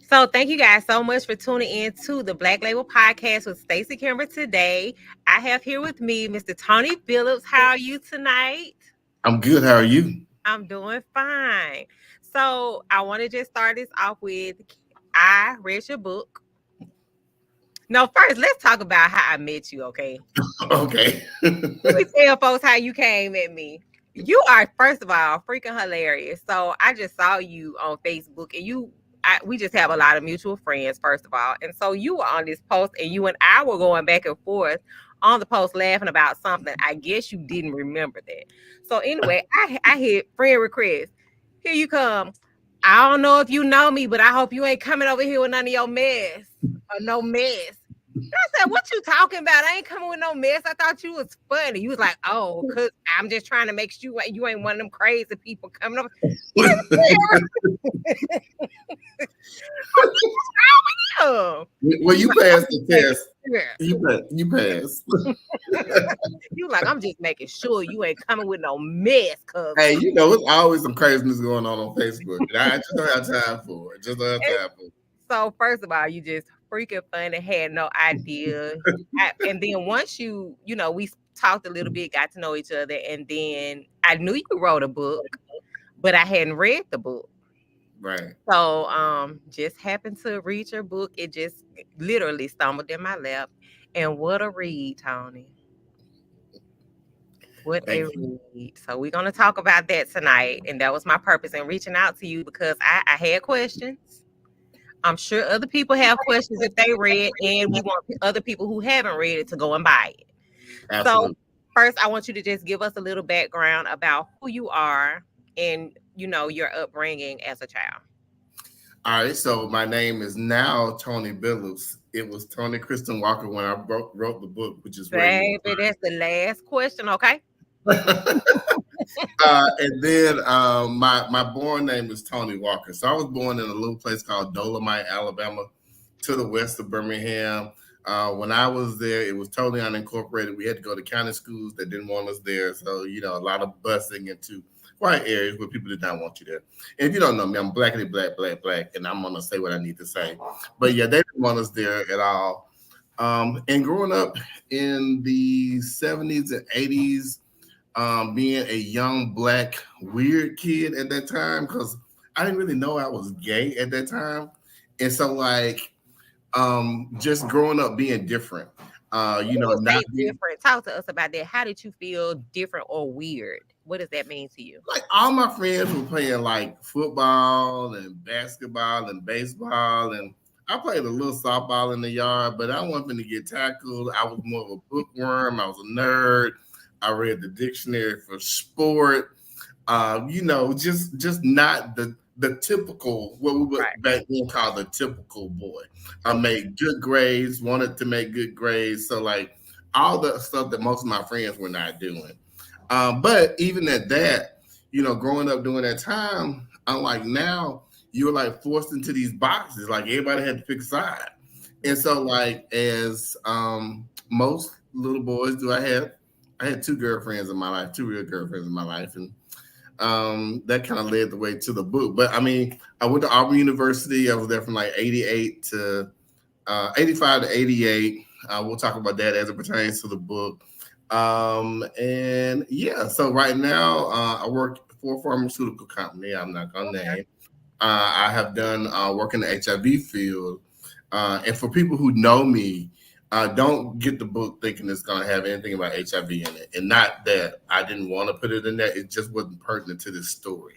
So thank you guys so much for tuning in to the Black Label Podcast with Stacey Kimber today. I have here with me Mr. Tony Billups. How are you tonight? I'm good. How are you? I'm doing fine. So I want to just start this off with I read your book. No, first let's talk about how I met you, okay? Okay. Let me tell folks how you came at me. You are, first of all, freaking hilarious. So I just saw you on Facebook, and we just have a lot of mutual friends, first of all. And so you were on this post, and you and I were going back and forth on the post, laughing about something. I guess you didn't remember that. So anyway, I hit friend request. Here you come. I don't know if you know me, but I hope you ain't coming over here with none of your mess or no mess. I said, "What you talking about? I ain't coming with no mess. I thought you was funny." You was like, "Oh, cause I'm just trying to make sure you ain't one of them crazy people coming over." Oh, Well, you you like, I'm passed just the making test. sure. You passed. You like, I'm just making sure you ain't coming with no mess, cause Hey, it's always some craziness going on Facebook. And I just don't have time for it. Just don't have time for it. so first of all, you just freaking funny, had no idea. And then once we talked a little bit, got to know each other, and then I knew you wrote a book, but I hadn't read the book. Right. So just happened to read your book. It just literally stumbled in my lap. And what a read, Tony. What a Thank you. read. So we're gonna talk about that tonight. And that was my purpose in reaching out to you because I had questions. I'm sure other people have questions if they read, and we want other people who haven't read it to go and buy it. So Absolutely. first, I want you to just give us a little background about who you are and your upbringing as a child. All right. So my name is now Tony Billups. It was Tony Kristen Walker when I wrote the book, which is where you Baby, that's the last question, okay? and then my born name is Tony Walker. So I was born in a little place called Dolomite, Alabama, to the west of Birmingham. When I was there, it was totally unincorporated. We had to go to county schools that didn't want us there. So, a lot of busing into white areas where people did not want you there. And if you don't know me, I'm blackity black, black, black, and I'm going to say what I need to say. But yeah, they didn't want us there at all. And growing up in the 70s and 80s, being a young black weird kid at that time, because I didn't really know I was gay at that time. And so just growing up being different, When you not say being different, talk to us about that. How did you feel different or weird? What does that mean to you? like all my friends were playing like football and basketball and baseball, and I played a little softball in the yard, but I wasn't to get tackled. I was more of a bookworm. I was a nerd. I read the dictionary for sport. Just not the typical, what we would Right. back then call the typical boy. I made good grades, wanted to make good grades, so like all the stuff that most of my friends were not doing. But even at that, growing up during that time, unlike now, you were like forced into these boxes. Like everybody had to pick a side. And so, like as most little boys do, I had two girlfriends in my life, two real girlfriends in my life, and that kind of led the way to the book. But I mean, I went to Auburn University. I was there from like 88 to 85 to 88. We'll talk about that as it pertains to the book. And yeah, so right now I work for a pharmaceutical company. I'm not gonna Okay. name. I have done work in the HIV field. And for people who know me, don't get the book thinking it's going to have anything about HIV in it. And not that I didn't want to put it in there, it just wasn't pertinent to this story.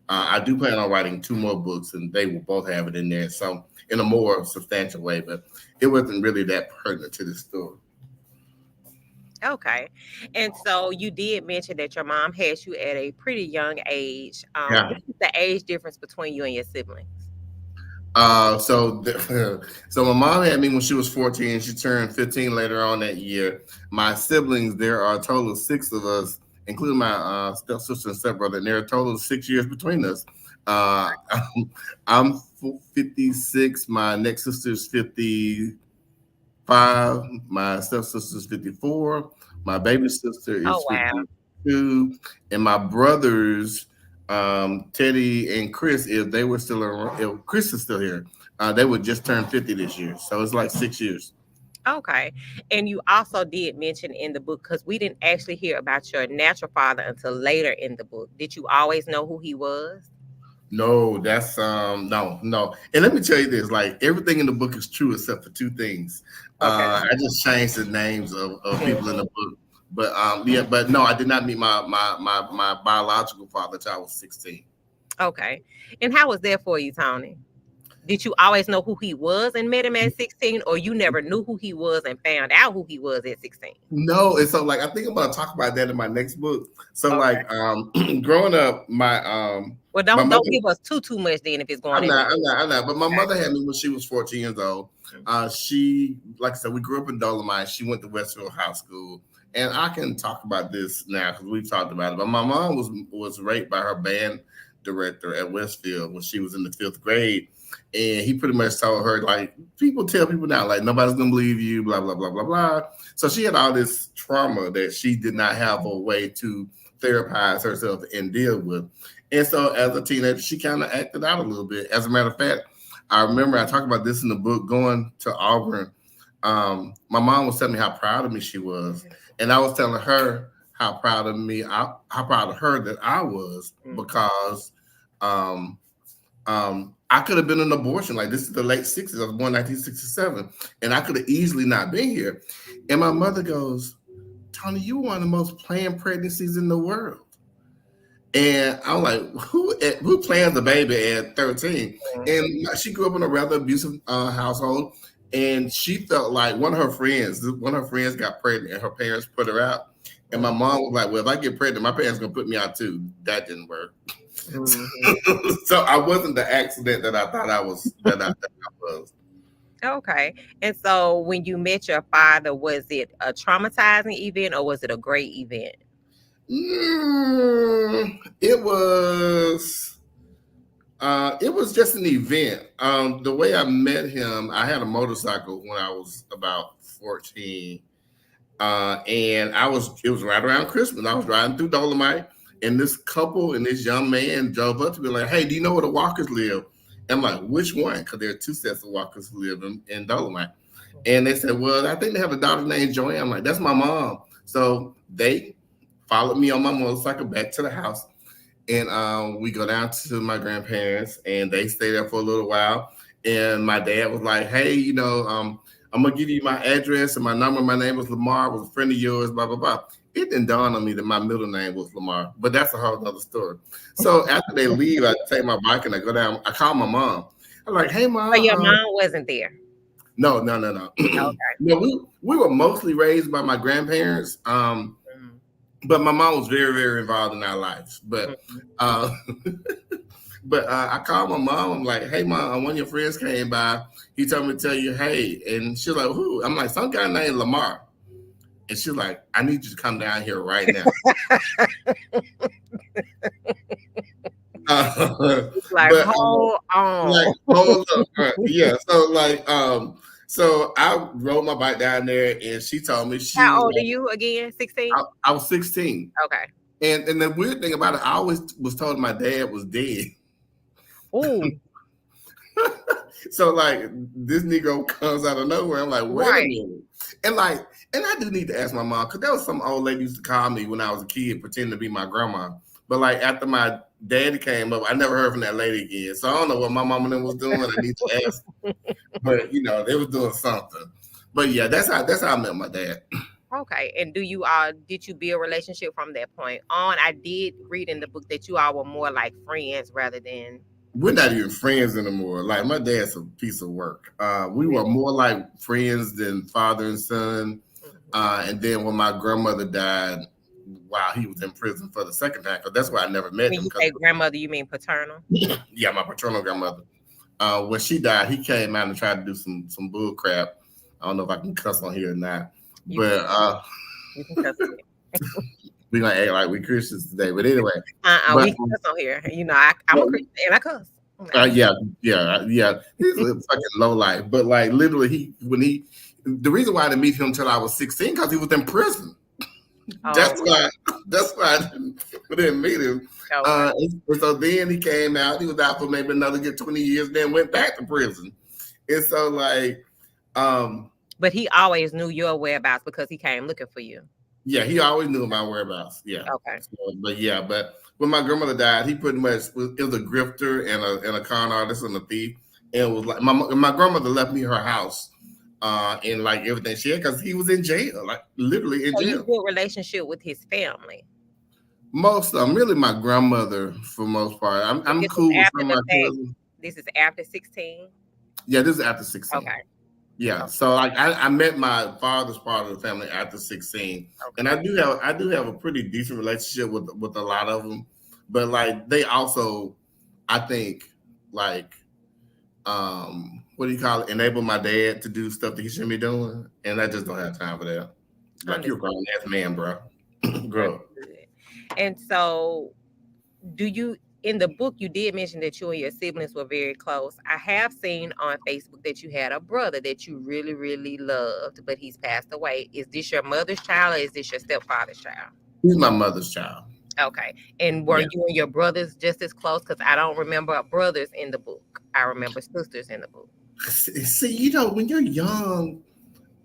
I do plan on writing two more books, and they will both have it in there, so in a more substantial way, but it wasn't really that pertinent to this story. Okay. And so you did mention that your mom had you at a pretty young age. Yeah. What is the age difference between you and your siblings? So my mom had me when she was 14. She turned 15 later on that year. My siblings, there are a total of six of us, including my stepsister and stepbrother, and there are a total of 6 years between us. Uh, I'm 56. My next sister is 55. My stepsister is 54. My baby sister Oh is wow. 52. And my brothers Teddy and Chris, if they were still around, if Chris is still here, they would just turn 50 this year. So it's like 6 years. Okay. And you also did mention in the book, because we didn't actually hear about your natural father until later in the book. Did you always know who he was? No, that's no. And let me tell you this, like everything in the book is true except for two things. Okay. I just changed the names of people in the Mhm. book. But yeah, but no, I did not meet my biological father until I was 16. Okay. And how was that for you, Tony? Did you always know who he was and met him at 16, or you never knew who he was and found out who he was at 16? No, and so like I think I'm gonna talk about that in my next book. So Okay. like growing up, Well, my don't mother don't give us too much then if it's going I'm in the not, I'm book. not, I'm not. But my Okay. mother had me when she was 14 years old. She, like I said, we grew up in Dolomite. She went to Westfield High School, and I can talk about this now because we've talked about it. But my mom was raped by her band director at Westfield when she was in the 5th grade, and he pretty much told her like people tell people now like nobody's gonna believe you, blah blah blah blah blah. So she had all this trauma that she did not have a way to therapize herself and deal with. And so as a teenager, she kind of acted out a little bit. As a matter of fact, I remember I talk about this in the book going to Auburn. My mom was telling me how proud of me she was. And I was telling her how proud of me, how proud of her that I was because um, I could have been an abortion. Like this is the late 60s. I was born 1967. And I could have easily not been here. And my mother goes, Tony, you were one of the most planned pregnancies in the world. And I'm like, who plans a baby at 13? And she grew up in a rather abusive household, and she felt like one of her friends got pregnant, and her parents put her out. And my mom was like, "Well, if I get pregnant, my parents gonna put me out too." That didn't work. Mhm. So I wasn't the accident that I thought I was. That I was. Okay. And so when you met your father, was it a traumatizing event or was it a great event? It was. It was just an event. The way I met him, I had a motorcycle when I was about 14. And it was right around Christmas. I was riding through Dolomite, and this couple and this young man drove up to me like, "Hey, do you know where the Walkers live?" And I'm like, "Which one?" Because there are two sets of Walkers who live in Dolomite. And they said, "Well, I think they have a daughter named Joanne." I'm like, "That's my mom." So they followed me on my motorcycle back to the house, and we go down to my grandparents, and they stay there for a little while. And my dad was like, "Hey, I'm gonna give you my address and my number. My name was Lamar. I was a friend of yours. Blah blah blah." It didn't dawn on me that my middle name was Lamar, but that's a whole other story. So after they leave, I take my bike and I go down. I call my mom. I'm like, "Hey, But mom." your mom wasn't there. No, no, no, no. Okay. No, we were mostly raised by my grandparents. Mhm. But my mom was very, very involved in our lives. Mhm. Uh, but I called my mom. I'm like, "Hey, mom, one of your friends came by. He told me to tell you, hey." And she's like, "Who?" I'm like, "Some guy named Lamar." And she's like, "I need you to come down here right now." Like, But hold like, on. hold up, yeah. So like, so I rode my bike down there, and she told me she How was old are like, you again? 16? I was 16. Okay. And the weird thing about it, I always was told my dad was dead. Ooh, So like this Negro comes out of nowhere. I'm like, wait a right. minute. And I do need to ask my mom, because there was some old lady used to call me when I was a kid, pretending to be my grandma. But like after my daddy came up, I never heard from that lady again. So I don't know what my mom and them was doing. I need to ask. But they was doing something. But yeah, that's how I met my dad. Okay. And did you build a relationship from that point on? I did read in the book that you all were more like friends rather than We're not even friends anymore. Like my dad's a piece of work. We were really. more like friends than father and son. Mhm. And then when my grandmother died, while he was in prison for the second time, because that's why I never met When him. you Because say grandmother, you mean paternal? yeah, my paternal grandmother. When she died, he came out and tried to do some bull crap. I don't know if I can cuss on here or not, You can but you can cuss on we're gonna act like we Christians today. But anyway, here. but We can cuss on here. I'm a Christian and I cuss. Okay. yeah, yeah. He's a fucking low life. But like literally, the reason why I didn't meet him until I was 16 because he was in prison. Oh, That's why. That's why we didn't meet him. Okay. And so then he came out. He was out for maybe another good 20 years, then went back to prison. And so like, But he always knew your whereabouts because he came looking for you. yeah, he always knew my whereabouts. Yeah. Okay. So, but when my grandmother died, he pretty much was, it was a grifter and a con artist and a thief. And it was like my grandmother left me her house and like everything she had because he was in jail, like literally in So you jail. good relationship with his family. Most of them, really my grandmother for most part. But I'm this was cool with after some the of my fact. cousins. This is after 16. Yeah, this is after 16. Okay. Yeah, Okay. so like I met my father's part of the family after 16, and Okay. I do have a pretty decent relationship with a lot of them, but like they also, I think, like what do you call it? Enable my dad to do stuff that he shouldn't be doing, and I just don't have time for that. Like you're a grown Understood. ass man, bro. Grow up. Understood. And so, do you in the book you did mention that you and your siblings were very close? I have seen on Facebook that you had a brother that you really, really loved, but he's passed away. Is this your mother's child or is this your stepfather's child? He's my mother's child. Okay. And were Yeah. you and your brothers just as close? Because I don't remember brothers in the book. I remember sisters in the book. See, when you're young,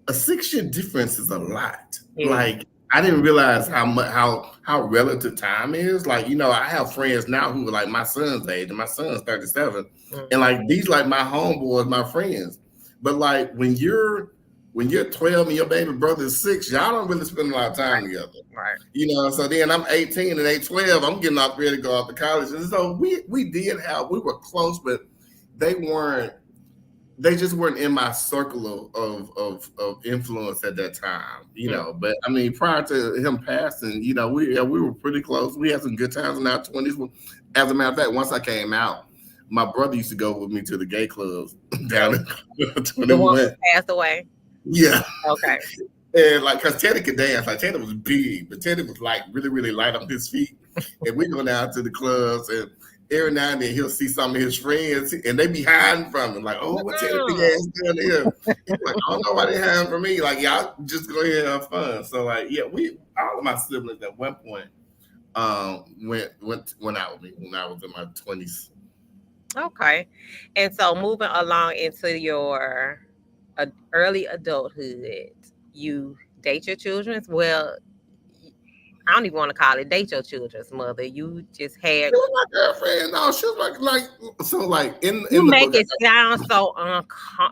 a 6 year difference is a lot. It is. Like I didn't realize how much how relative time is. Like I have friends now who are like my son's age, and my son's 37, and Mhm. like these like my homeboys, my friends. But like when you're 12 and your baby brother is 6, y'all don't really spend a lot of time Right. together. Right. So then I'm 18 and they 12. I'm getting off ready to go off to college, and so we were close, but they weren't they just weren't in my circle of influence at that time. But I mean, prior to him passing, we were pretty close. We had some good times in our 20s. As a matter of fact, once I came out, my brother used to go with me to the gay clubs down Okay. in The one 21. who passed away. Yeah. Okay. And like, cause Teddy could dance. Like Teddy was big, but Teddy was like really, really light on his feet. And we go down to the clubs, and every now and then he'll see some of his friends, and they be hiding from him. Like, oh, what Teddy big ass doing here? He's like, I don't know why they hiding from me. Like, y'all just go ahead and have fun. So like, yeah, we all of my siblings at one point went out with me when I was in my 20s. Okay. And so moving along into your early adulthood, you date your children's. Well, I don't even want to call it date your children's mother. You just had She was my girlfriend. No, she was like you in the make book. it sound so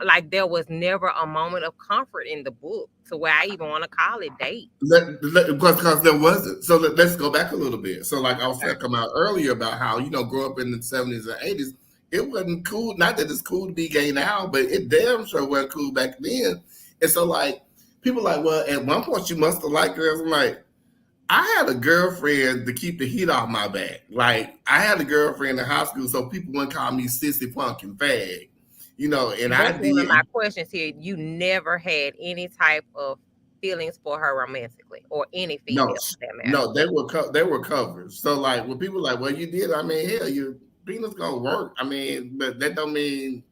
like there was never a moment of comfort in the book to where I even want to call it date. Because there wasn't. So let's go back a little bit. So like I was Okay. talking about earlier about how growing up in the 70s and 80s, it wasn't cool. Not that it's cool to be gay now, but it damn sure wasn't cool back then. And so like people like, well, at one point you must have liked girls. I'm like, I had a girlfriend to keep the heat off my back. Like I had a girlfriend in high school, so people wouldn't call me sissy, punk, and fag. And I That's one of did. my questions here. You never had any type of feelings for her romantically or any No, female for that matter. no, they were covers. So like when people like, well, you did. I mean, hell, your penis gonna work. I mean, but that don't mean.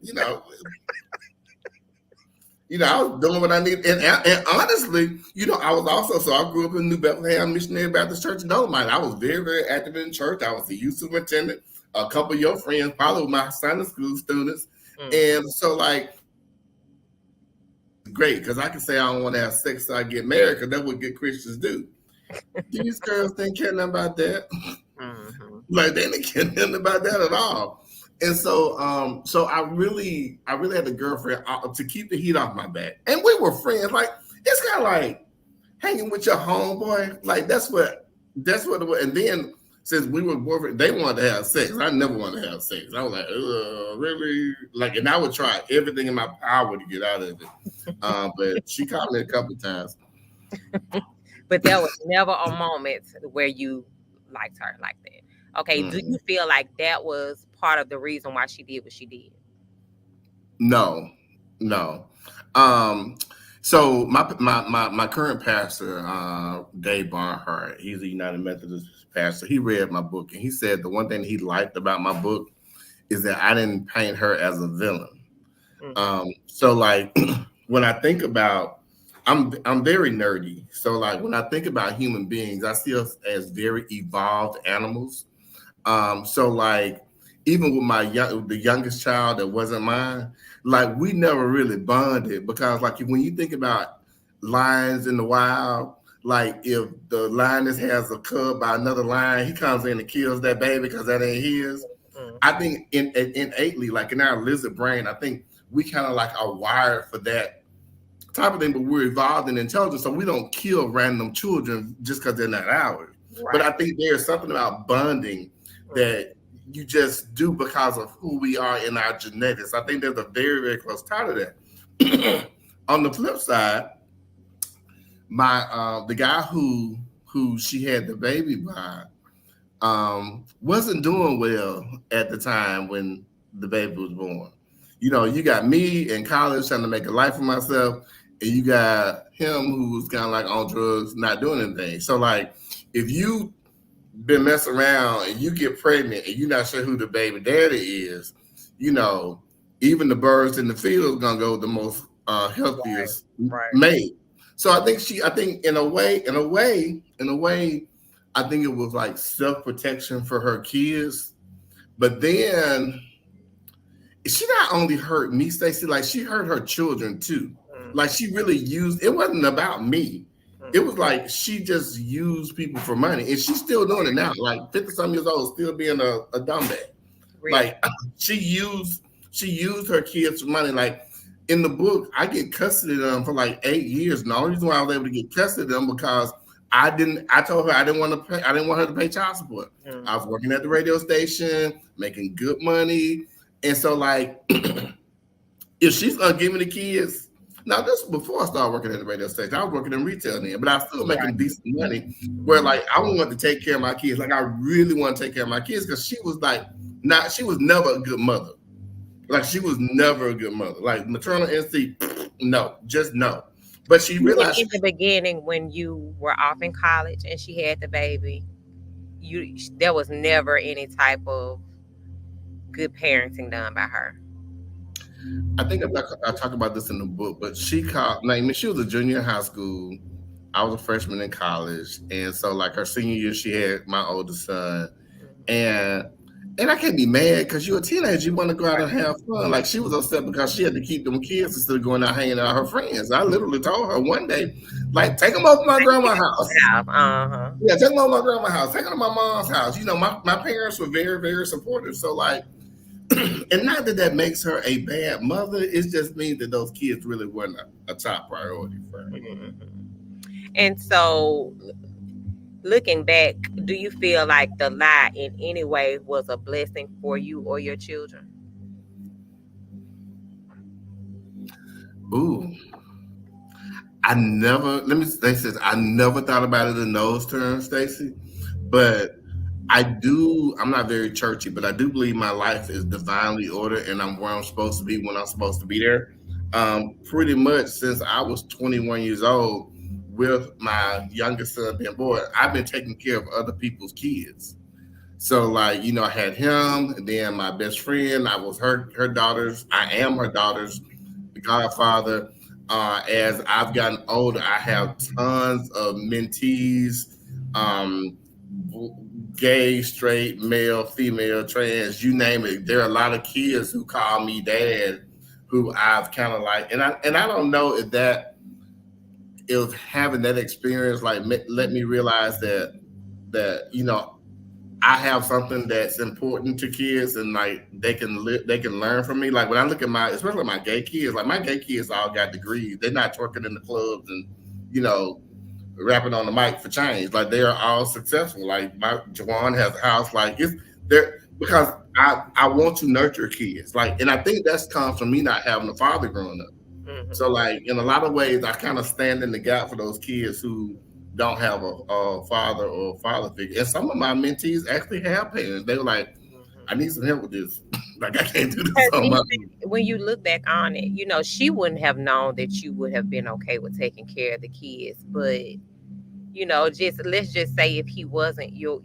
I was doing what I needed, and honestly, I was also so I grew up in New Bethlehem Missionary Baptist Church in Dolomite. I was very, very active in church. I was the youth superintendent. A couple of your friends probably were my Sunday school students, Mm. and so like great because I can say I don't want to have sex so I get married because that's what good Christians do. These girls didn't care nothing about that. Mm-hmm. Like they didn't care nothing about that at all. And so I really had a girlfriend to keep the heat off my back, and we were friends. Like it's kind of like hanging with your homeboy. Like that's what it was. And then since we were boyfriend, they wanted to have sex. I never wanted to have sex. I was like, really? Like, and I would try everything in my power to get out of it. But she called me a couple of times. But there was never a moment where you liked her like that. Okay, do Mm. you feel like that was part of the reason why she did what she did? No, no. Um, so my current pastor, Dave Barnhart, he's a United Methodist pastor. He read my book and he said the one thing he liked about my book is that I didn't paint her as a villain. Mm-hmm. So like when I think about, I'm very nerdy. So like when I think about human beings, I see us as very evolved animals. So like even with the youngest child that wasn't mine, like we never really bonded because like when you think about lions in the wild, like if the lioness has a cub by another lion, he comes in and kills that baby because that ain't his. I Mhm. think innately, like in our lizard brain, I think we kind of like are wired for that type of thing, but we're evolved in intelligence, so we don't kill random children just because they're not ours. But I Right. think there's something about bonding Mhm. that you just do because of who we are in our genetics. I think there's a very, very close tie to that. On the flip side, my the guy who she had the baby by wasn't doing well at the time when the baby was born. You know, you got me in college trying to make a life for myself, and you got him who was kind of like on drugs, not doing anything. So, like, if you been messing around and you get pregnant and you're not sure who the baby daddy is, you know, even the birds in the field gonna go with the most Right. healthiest Right. mate. So I think in a way, I think it was like self protection for her kids. But then she not only hurt me, Stacey, like she hurt her children too. Like Mhm. she really used it wasn't about me. It was Mhm. like she just used people for money. And she's still doing it now. Like 50 some years old, still being a dumb bag. Really. Like she used she used her kids for money. Like in the book, I get custody of them for like 8 years. And the only reason why I was able to get custody of them because I told her I didn't want her to pay child support. I was Mhm. working at the radio station, making good money. And so like if she's gonna give me the kids, now this was before I started working at the radio station. I was working in retail then, but I was still Right. making decent money. Where like I wanted to take care of my kids, like I really want to take care of my kids because she was like not she was never a good mother. Like she was never a good mother. Like maternal instinct, no, just no. But she Even realized in the beginning, when you were off in college and she had the baby, there was never any type of good parenting done by her. I think I talk about this in the book, but she called like I mean, she was a junior in high school. I was a freshman in college, and so like her senior year, she had my oldest son, Mhm. and and I can't be mad because you're a teenager, you want to go out and Right. have fun. Like she was upset because she had to keep them kids instead of going out hanging out with her friends. I literally told her one day, like, take them over to my Take grandma's care of house. the house. Uh-huh. Yeah, take them over to my grandma's house. Take them to my mom's house. You know, my parents were very, very supportive. So like, and not that that makes her a bad mother. It just means that those kids really weren't a top priority for her. Mhm. And so, looking back, do you feel like the lie in any way was a blessing for you or your children? Ooh, I never. Let me say this. I never thought about it in those terms, Stacy. But I do. I'm not very churchy, but I do believe my life is divinely ordered, and I'm where I'm supposed to be when I'm supposed to be there. Pretty much since I was 21 years old, with my youngest son being born, I've been taking care of other people's kids. So like, you know, I had him, and then my best friend, I was her daughters. I am her daughters, the godfather. As I've gotten older, I have tons of mentees, um, gay, straight, male, female, trans, you name it. There are a lot of kids who call me dad, who I've kind of like, and I don't know if that if having that experience like let me realize that you know I have something that's important to kids and like they can learn from me. Like when I look at my especially my gay kids, like my gay kids all got degrees. They're not twerking in the clubs and you know rapping on the mic for change. Like they are all successful. Like my Jawan has a house. Like it's there because I want to nurture kids. Like and I think that's comes from me not having a father growing up. So Hmm. like in a lot of ways, I kind of stand in the gap for those kids who don't have a father or a father figure. And some of my mentees actually have parents. They were like, I Hmm. need some help with this. Like I can't do this Because on my own. even when you look back on it, she wouldn't have known that you would have been okay with taking care of the kids. But just let's just say if he wasn't yours,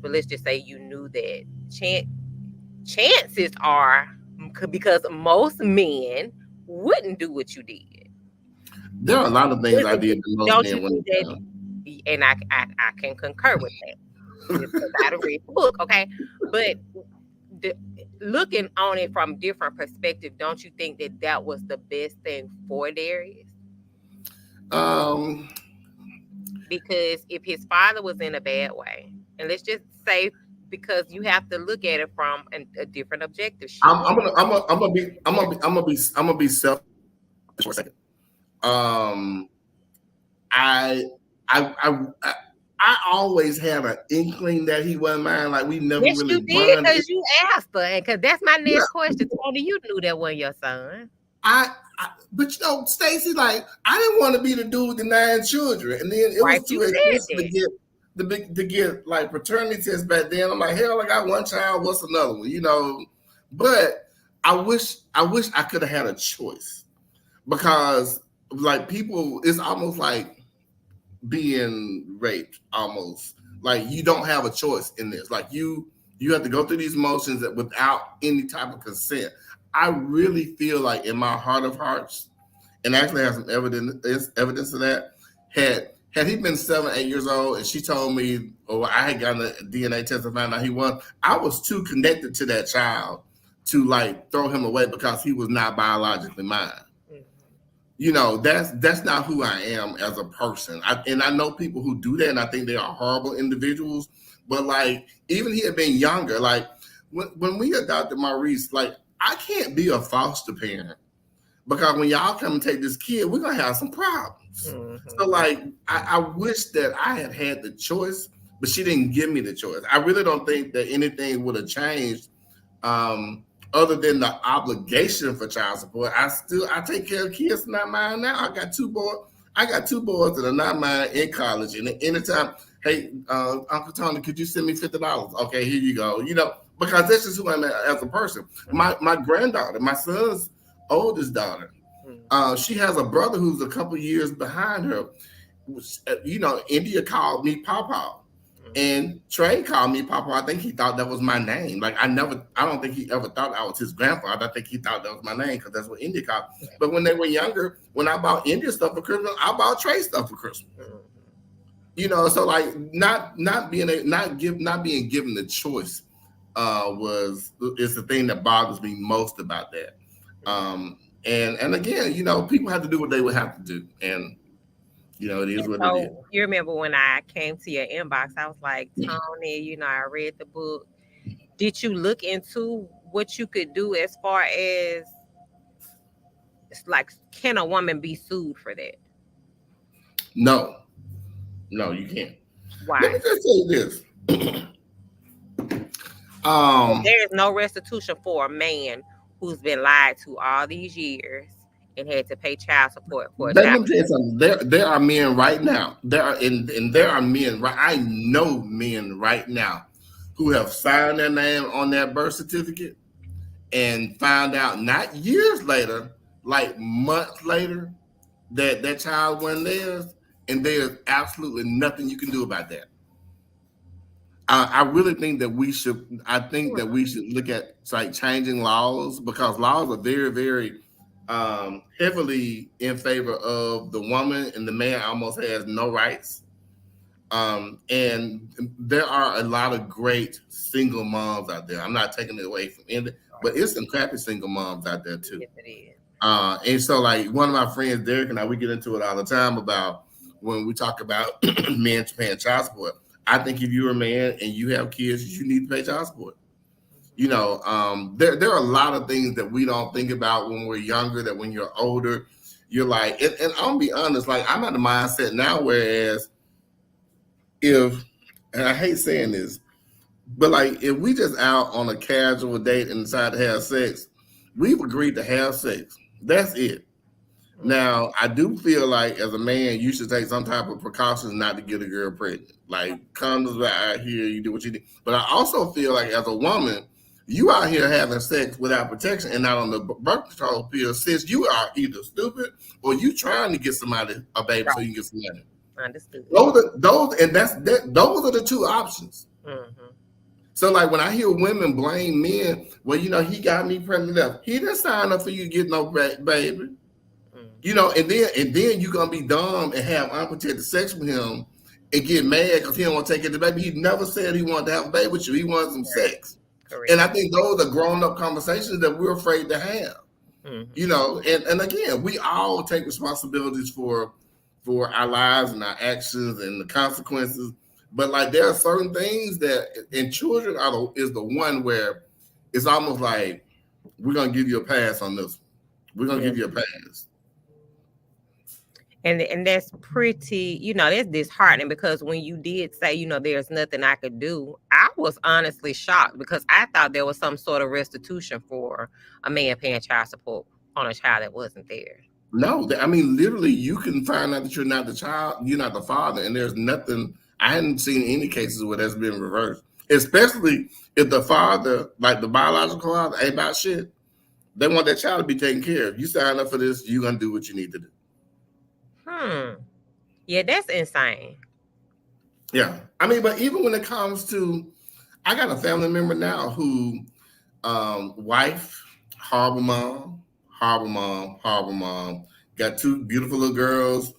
but let's just say you knew that chances are because most men wouldn't do what you did. There are a lot of things I Wouldn't did do- that most Don't you men wouldn't think have done. that? And I can concur with that. because I done read the book, okay? But the, looking on it from different perspective, don't you think that that was the best thing for Darius? Um, Because if his father was in a bad way, and let's just say, because you have to look at it from a different objective. She was I'm gonna be selfish for a second. Um, I, I always had an inkling that he wasn't mine. Like we never yes, really you did bonded. because you asked her, and because that's my Yeah, next question. Tony, you knew that wasn't your son. but you know, Stacy, like I didn't want to be the dude with the 9 children, and then it Right, was too you said expensive to that. get to get like paternity tests back then. I'm like, hell, I got one child. What's another one? You know, but I wish I could have had a choice because like people, it's almost like being raped almost like you don't have a choice in this like you have to go through these motions that without any type of consent. I really feel like in my heart of hearts, and actually have some evidence of that, had he been 7 8 years old and she told me or I had gotten a DNA test and found out he was, I was too connected to that child to like throw him away because he was not biologically mine. Mhm. You know, that's not who I am as a person. And I know people who do that, and I think they are horrible individuals. But like, even he had been younger, like when we adopted Maurice, like I can't be a foster parent because when y'all come and take this kid, we're gonna have some problems. So Mhm. like, I wish that I had had the choice, but she didn't give me the choice. I really don't think that anything would have changed um, other than the obligation for child support. I take care of kids not mine now. I got two boys that are not mine in college. And anytime, hey, Uncle Tony, could you send me $50? Okay, here you go. You know, because that's just who I'm as a person. My granddaughter, my son's oldest daughter, Mhm. she has a brother who's a couple years behind her. You know, India called me Papa. Mhm. And Trey called me Papa. I think he thought that was my name. Like I don't think he ever thought I was his grandfather. I think he thought that was my name because that's what India called. But when they were younger, when I bought India stuff for Christmas, I bought Trey stuff for Christmas. Mhm. You know, so like not being given the choice was is the thing that bothers me most about that. Um, and again, you know, people have to do what they would have to do, and you know, it is And what it is. so you remember when I came to your inbox, I was like, Tony, I read the book. Did you look into what you could do as far as it's like, can a woman be sued for that? No, no, you can't. Let me Why? just say this. Um, There is no restitution for a man who's been lied to all these years and had to pay child support for a let child. me tell you something. There are men right now. There are men right. I know men right now who have signed their name on that birth certificate and found out not years later, like months later, that that child wasn't theirs, and there's absolutely nothing you can do about that. I really think that we should. I think that we should look at like changing laws because laws are very, very heavily in favor of the woman, and the man almost has no rights. And there are a lot of great single moms out there. I'm not taking it away from any, but it's some crappy single moms out there too. Yes, it is. And so, like one of my friends, Derek, and I, we get into it all the time about when we talk about men paying child support. I think if you're a man and you have kids, you need to pay child support. You know, there are a lot of things that we don't think about when we're younger. That when you're older, you're like, and I'll be honest, like I'm at the mindset now. Whereas if, and I hate saying this, but like if we just out on a casual date and decide to have sex, we've agreed to have sex. That's it. Mhm. Now, I do feel like as a man, you should take some type of precautions not to get a girl pregnant. Like condoms are out here, you do what you do. But I also feel like as a woman, you out here having sex without protection and not on the birth control pill, since you are either stupid or you trying to get somebody a baby so Right. you can get somebody. Understood. Those are the two options. Hmm. So like when I hear women blame men, well, you know, he got me pregnant up. He didn't sign up for you to get no baby. You Hmm. know, and then you're gonna be dumb and have unprotected sex with him, and get mad because he don't want to take care of the baby. He never said he wanted to have a baby with you. He wanted some Correct. sex. And Correct. I think those are grown up conversations that we're afraid to have. Mm-hmm. You know, and again, we all take responsibilities for our lives and our actions and the consequences. But like there are certain things that and children is the one where it's almost like we're gonna give you a pass on this. We're gonna Yeah. give you a pass. And that's pretty, that's disheartening because when you did say, there's nothing I could do, I was honestly shocked because I thought there was some sort of restitution for a man paying child support on a child that wasn't there. No, I mean literally, you can find out that you're not the child, you're not the father, and there's nothing. I hadn't seen any cases where that's been reversed, especially if the father, like the biological father, ain't about shit. They want that child to be taken care of. You sign up for this, you're gonna do what you need to do. Yeah, that's insane. Yeah, I mean, but even when it comes to, I got a family member now who, wife, horrible mom, horrible mom, horrible mom, got two beautiful little girls.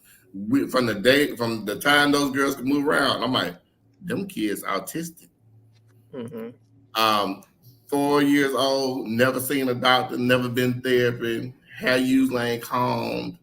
From the time those girls could move around, I'm like, them kids autistic. Mm-hmm. Um, 4 years old, never seen a doctor, never been therapy, hair usually ain't combed.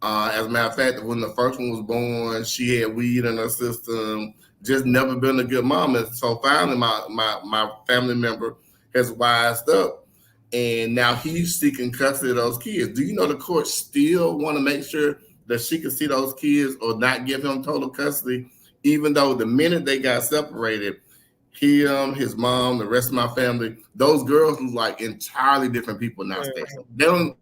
As a matter of fact, when the first one was born, she had weed in her system. Just never been a good mom. And so finally, my family member has wised up, and now he's seeking custody of those kids. Do you know the court still want to make sure that she can see those kids or not give him total custody, even though the minute they got separated, him, his mom, the rest of my family, those girls look like entirely different people now. They don't.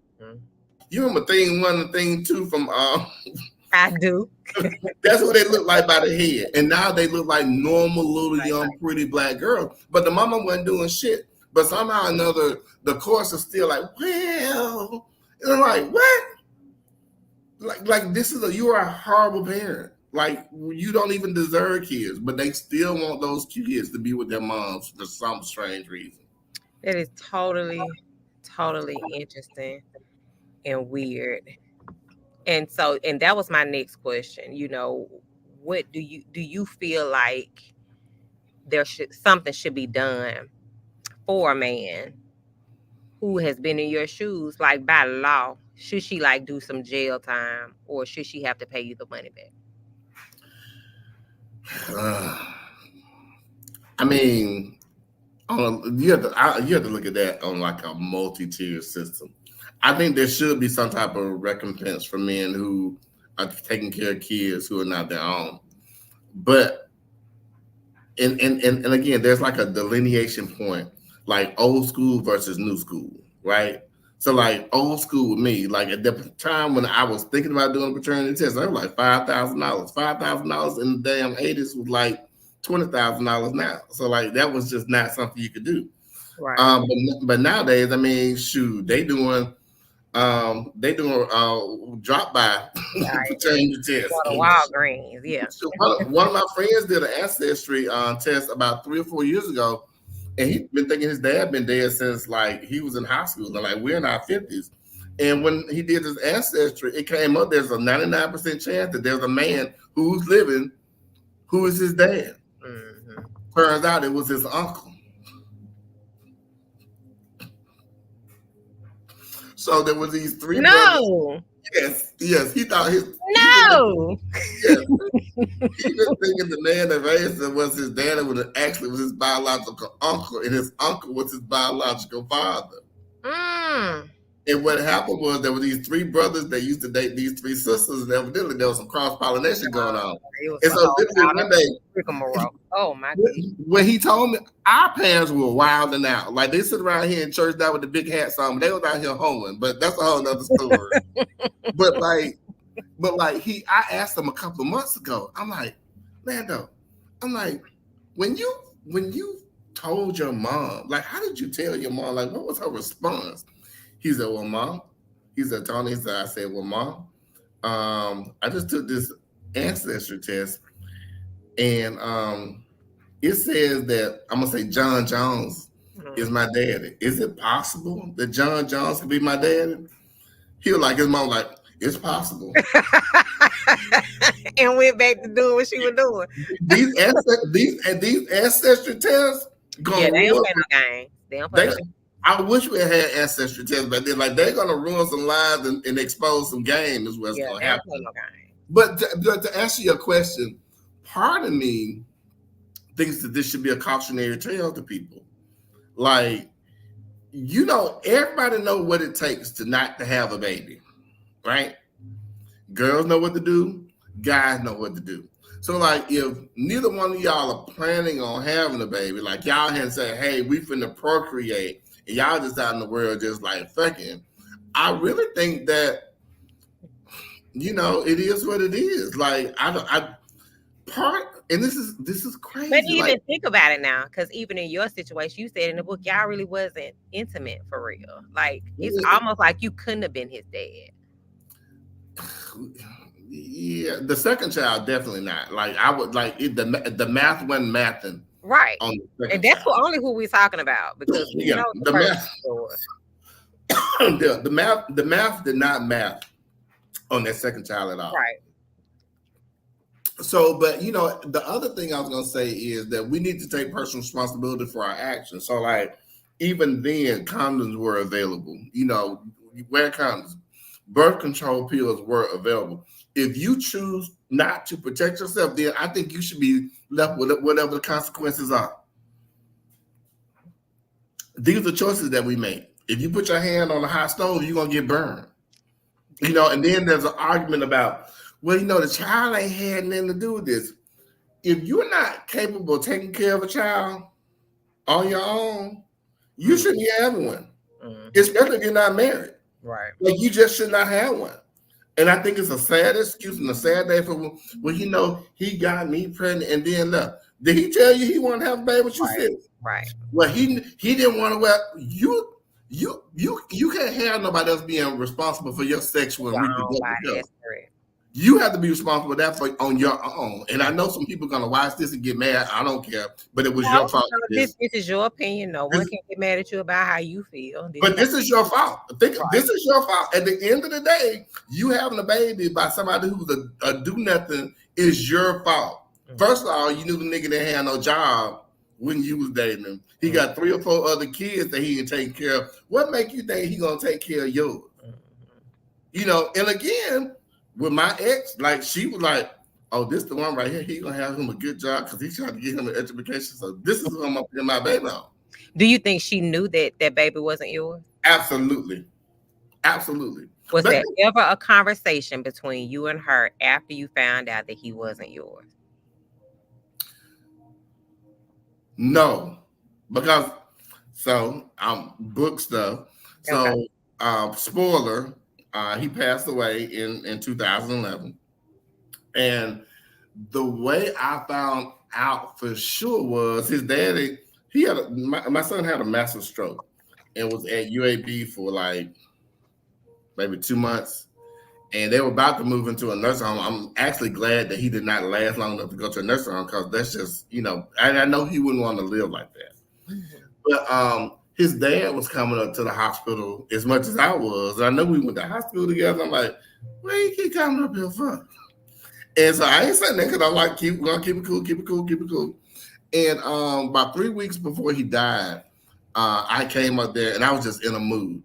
You remember thing one and thing two from I do. that's what they look like by the head. And now they look like normal little young pretty black girls. But the mama wasn't doing shit. But somehow or another, the courts are still like, well, and I'm like, what? Like this you are a horrible parent. Like you don't even deserve kids, but they still want those kids to be with their moms for some strange reason. That is totally, totally interesting and weird. And that was my next question. What do you feel like something should be done for a man who has been in your shoes, like by law? Should she like do some jail time, or should she have to pay you the money back? I mean, you have to look at that on like a multi-tier system. I think there should be some type of recompense for men who are taking care of kids who are not their own. But and again, there's like a delineation point, like old school versus new school, right? So like old school with me, like at the time when I was thinking about doing a paternity test, I was like $5,000. $5,000 in the damn 80s was like $20,000 now. So like that was just not something you could do. Right. But nowadays, I mean, shoot, they doing drop by paternity tests. Walgreens, yeah. So one of my friends did an ancestry test about 3 or 4 years ago, and he'd been thinking his dad been dead since like he was in high school. And like we're in our 50s. And when he did his ancestry, it came up there's a 99% chance that there's a man who's living who is his dad. Mm-hmm. Turns out it was his uncle. So there was these three brothers. Yes. He thought his no. He was thinking the man that raised him was his dad, and it actually was his biological uncle, and his uncle was his biological father. And what happened was there were these three brothers that used to date these three sisters, and evidently there was some cross pollination going on. And so literally one day, oh my goodness, when he told me, our parents were wilding out. Like they sit around here in church now with the big hats on, but they was out here hoeing. But that's a whole nother story. but I asked him a couple of months ago. I'm like, Lando, when you told your mom, like, how did you tell your mom? Like, what was her response? He said, well, Mom. He said, Tony. I said, well, Mom, I just took this ancestry test, and it says that I'm gonna say John Jones is my daddy. Is it possible that John Jones could be my daddy? He was like, his mom, like, It's possible. And went back to doing what she was doing. These ancestry tests Yeah, gonna they don't ruin. play no games. They don't play They, no games. I wish we had ancestry tests, but they're like they're gonna ruin some lives and expose some game is what's Yeah, gonna they don't play happen. no games. But to answer your question, part of me thinks that this should be a cautionary tale to people. Like, everybody know what it takes to not to have a baby, right? Girls know what to do, guys know what to do. So, like, if neither one of y'all are planning on having a baby, like y'all had said, hey, we finna procreate, and y'all just out in the world just like fucking, I really think that, it is what it is. Like, and this is But crazy. Like, even think about it now, because even in your situation, you said in the book, y'all really wasn't intimate for real. Like, it's almost like you couldn't have been his dad. yeah, the second child definitely not. Like, I would like it, the math wasn't mathing Right. on the second And that's child. only who we're talking about, because we Yeah, know the the first math, story. the math did not math on that second child at all. Right. So, but the other thing I was gonna say is that we need to take personal responsibility for our actions. So, like, even then, condoms were available. You wear condoms. Birth control pills were available. If you choose not to protect yourself, then I think you should be left with whatever the consequences are. These are choices that we make. If you put your hand on a hot stove, you're gonna get burned. And then there's an argument about, well, the child ain't had nothing to do with this. If you're not capable of taking care of a child on your own, you shouldn't be having one. Especially if you're not married. Right. Like, you just should not have one. And I think it's a sad excuse and a sad day for, well, he got me pregnant and then left. Did he tell you he wanted to have a baby with you? Right. Right. Well, he didn't want to. Well, you can't have nobody else being responsible for your sexual and reproductive health. You have to be responsible for that on your own. And I know some people are gonna watch this and get mad. I don't care, but it was your fault. This is your opinion. No one can get mad at you about how you feel. This is your fault. This is your fault. At the end of the day, you having a baby by somebody who's a do nothing is your fault. First of all, you knew the nigga didn't have no job when you was dating him. He got 3 or 4 other kids that he can take care of. What make you think he gonna take care of yours? And again, with my ex, like, she was like, oh, this the one right here. He gonna have him a good job because he's trying to get him an education. So this is who I'm gonna put my baby on. Do you think she knew that that baby wasn't yours? Absolutely. Absolutely. Was there ever a conversation between you and her after you found out that he wasn't yours? No, because book stuff. So spoiler, he passed away in 2011, and the way I found out for sure was his daddy. He had my son had a massive stroke and was at UAB for like maybe 2 months. And they were about to move into a nursing home. I'm actually glad that he did not last long enough to go to a nursing home, because that's just, I know he wouldn't want to live like that. But his dad was coming up to the hospital as much as I was. I know we went to high school together. I'm like, where you keep coming up here for? And so I ain't saying that because I'm like, we're going to keep it cool. And about 3 weeks before he died, I came up there and I was just in a mood.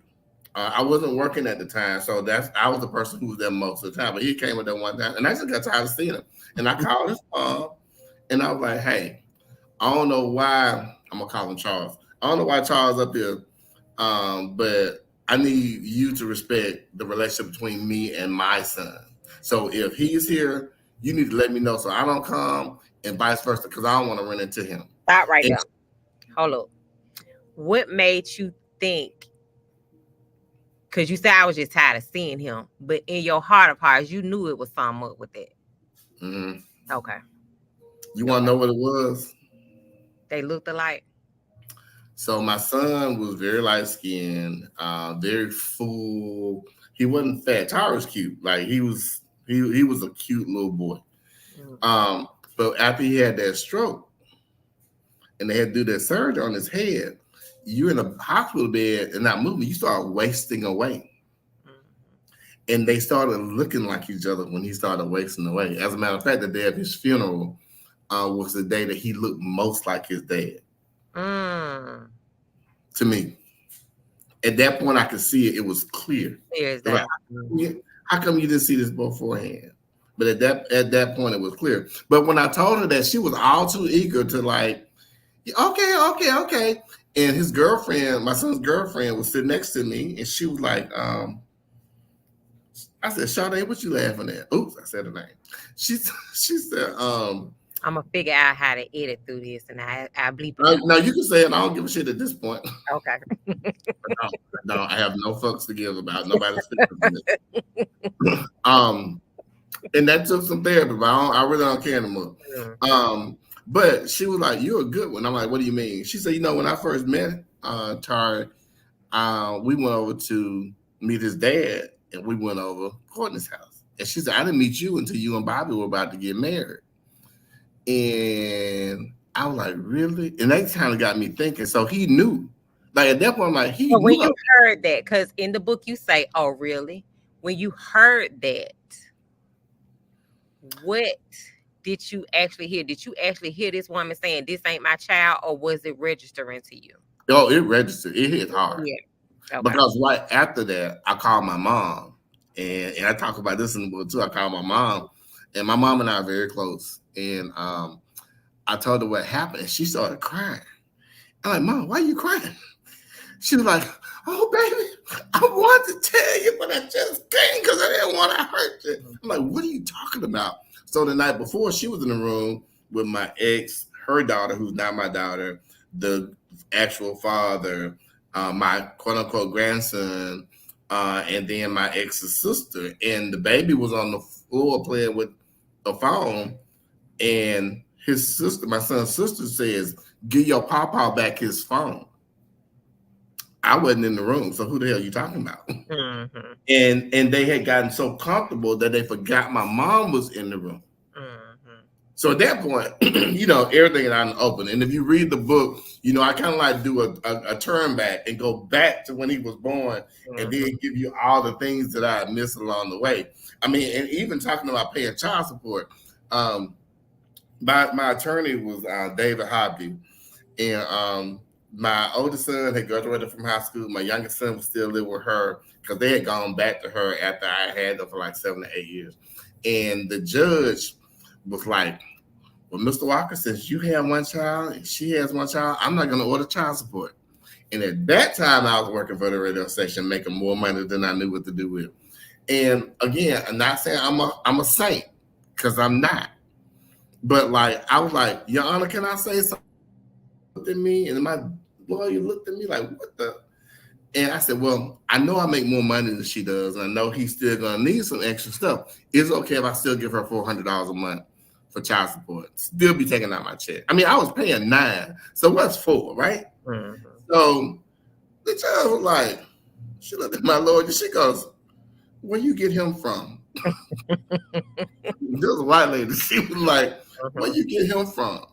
I wasn't working at the time, so I was the person who was there most of the time. But he came up there one time, and I just got tired of seeing him. And I called his mom, and I was like, "Hey, I don't know why I'm gonna call him Charles. I don't know why Charles up here, but I need you to respect the relationship between me and my son. So if he's here, you need to let me know so I don't come, and vice versa, because I don't want to run into him." Stop right now. Hold up. What made you think? Because you said I was just tired of seeing him, but in your heart of hearts, you knew it was something up with that. Mm-hmm. Okay. You want to know what it was? They looked alike. So my son was very light skinned, very full. He wasn't fat. Tyler was cute. Like, he was a cute little boy. But after he had that stroke and they had to do that surgery on his head, you're in a hospital bed and not moving, you start wasting away. And they started looking like each other when he started wasting away. As a matter of fact, the day of his funeral was the day that he looked most like his dad. To me, at that point, I could see it. It was clear. Here's It was that. like, how come you didn't see this beforehand? But at that point, it was clear. But when I told her that, she was all too eager to like, okay. And his girlfriend, my son's girlfriend, was sitting next to me, and she was like, I said, Sade, what you laughing at? Oops, I said her name. She said, I'm gonna figure out how to edit through this, and I bleep it out. no, you can say it. I don't give a shit at this point. Okay. No, I have no fucks to give about nobody's and that took some therapy, but I really don't care anymore. But she was like, "You're a good one." I'm like, "What do you mean?" She said, when I first met Tari, we went over to meet his dad, and we went over Courtney's house. And she said, "I didn't meet you until you and Bobby were about to get married." And I was like, "Really?" And that kind of got me thinking. So he knew. Like at that point, I'm like, he knew. When you heard that, because in the book you say, "Oh, really?" When you heard that, what did you actually hear? Did you actually hear this woman saying, "This ain't my child," or was it registering to you? Oh, it registered. It hit hard. Yeah. Okay. Because right after that, I called my mom, and I talk about this in the book too. I called my mom, and my mom and I are very close. And I told her what happened, and she started crying. I'm like, "Mom, why are you crying?" She was like, "Oh, baby, I wanted to tell you, but I just can't because I didn't want to hurt you." I'm like, "What are you talking about?" So the night before, she was in the room with my ex, her daughter, who's not my daughter, the actual father, my quote unquote grandson, and then my ex's sister. And the baby was on the floor playing with the phone. And his sister, my son's sister, says, "Give your papa back his phone." I wasn't in the room, so who the hell are you talking about? Mm-hmm. And they had gotten so comfortable that they forgot my mom was in the room. Mm-hmm. So at that point, everything out in the open. And if you read the book, I kind of like do a turn back and go back to when he was born, and then give you all the things that I missed along the way. I mean, and even talking about paying child support, my attorney was David Hobby, and my oldest son had graduated from high school. My youngest son was still living with her because they had gone back to her after I had her for like 7 to 8 years. And the judge was like, "Well, Mr. Walker, since you have one child and she has one child, I'm not going to order child support." And at that time, I was working for the radio station, making more money than I knew what to do with. And again, I'm not saying I'm a saint, because I'm not. But like, I was like, "Your Honor, can I say something?" Looked at me, and my lawyer looked at me like, "What the?" And I said, "Well, I know I make more money than she does, and I know he's still gonna need some extra stuff. Is it okay if I still give her $400 a month for child support? Still be taking out my check. I mean, I was paying $9, so what's $4, right?" Mm-hmm. So the judge was like, she looked at my lawyer, she goes, "Where you get him from?" This was a white lady. She was like, "Where you get him from?"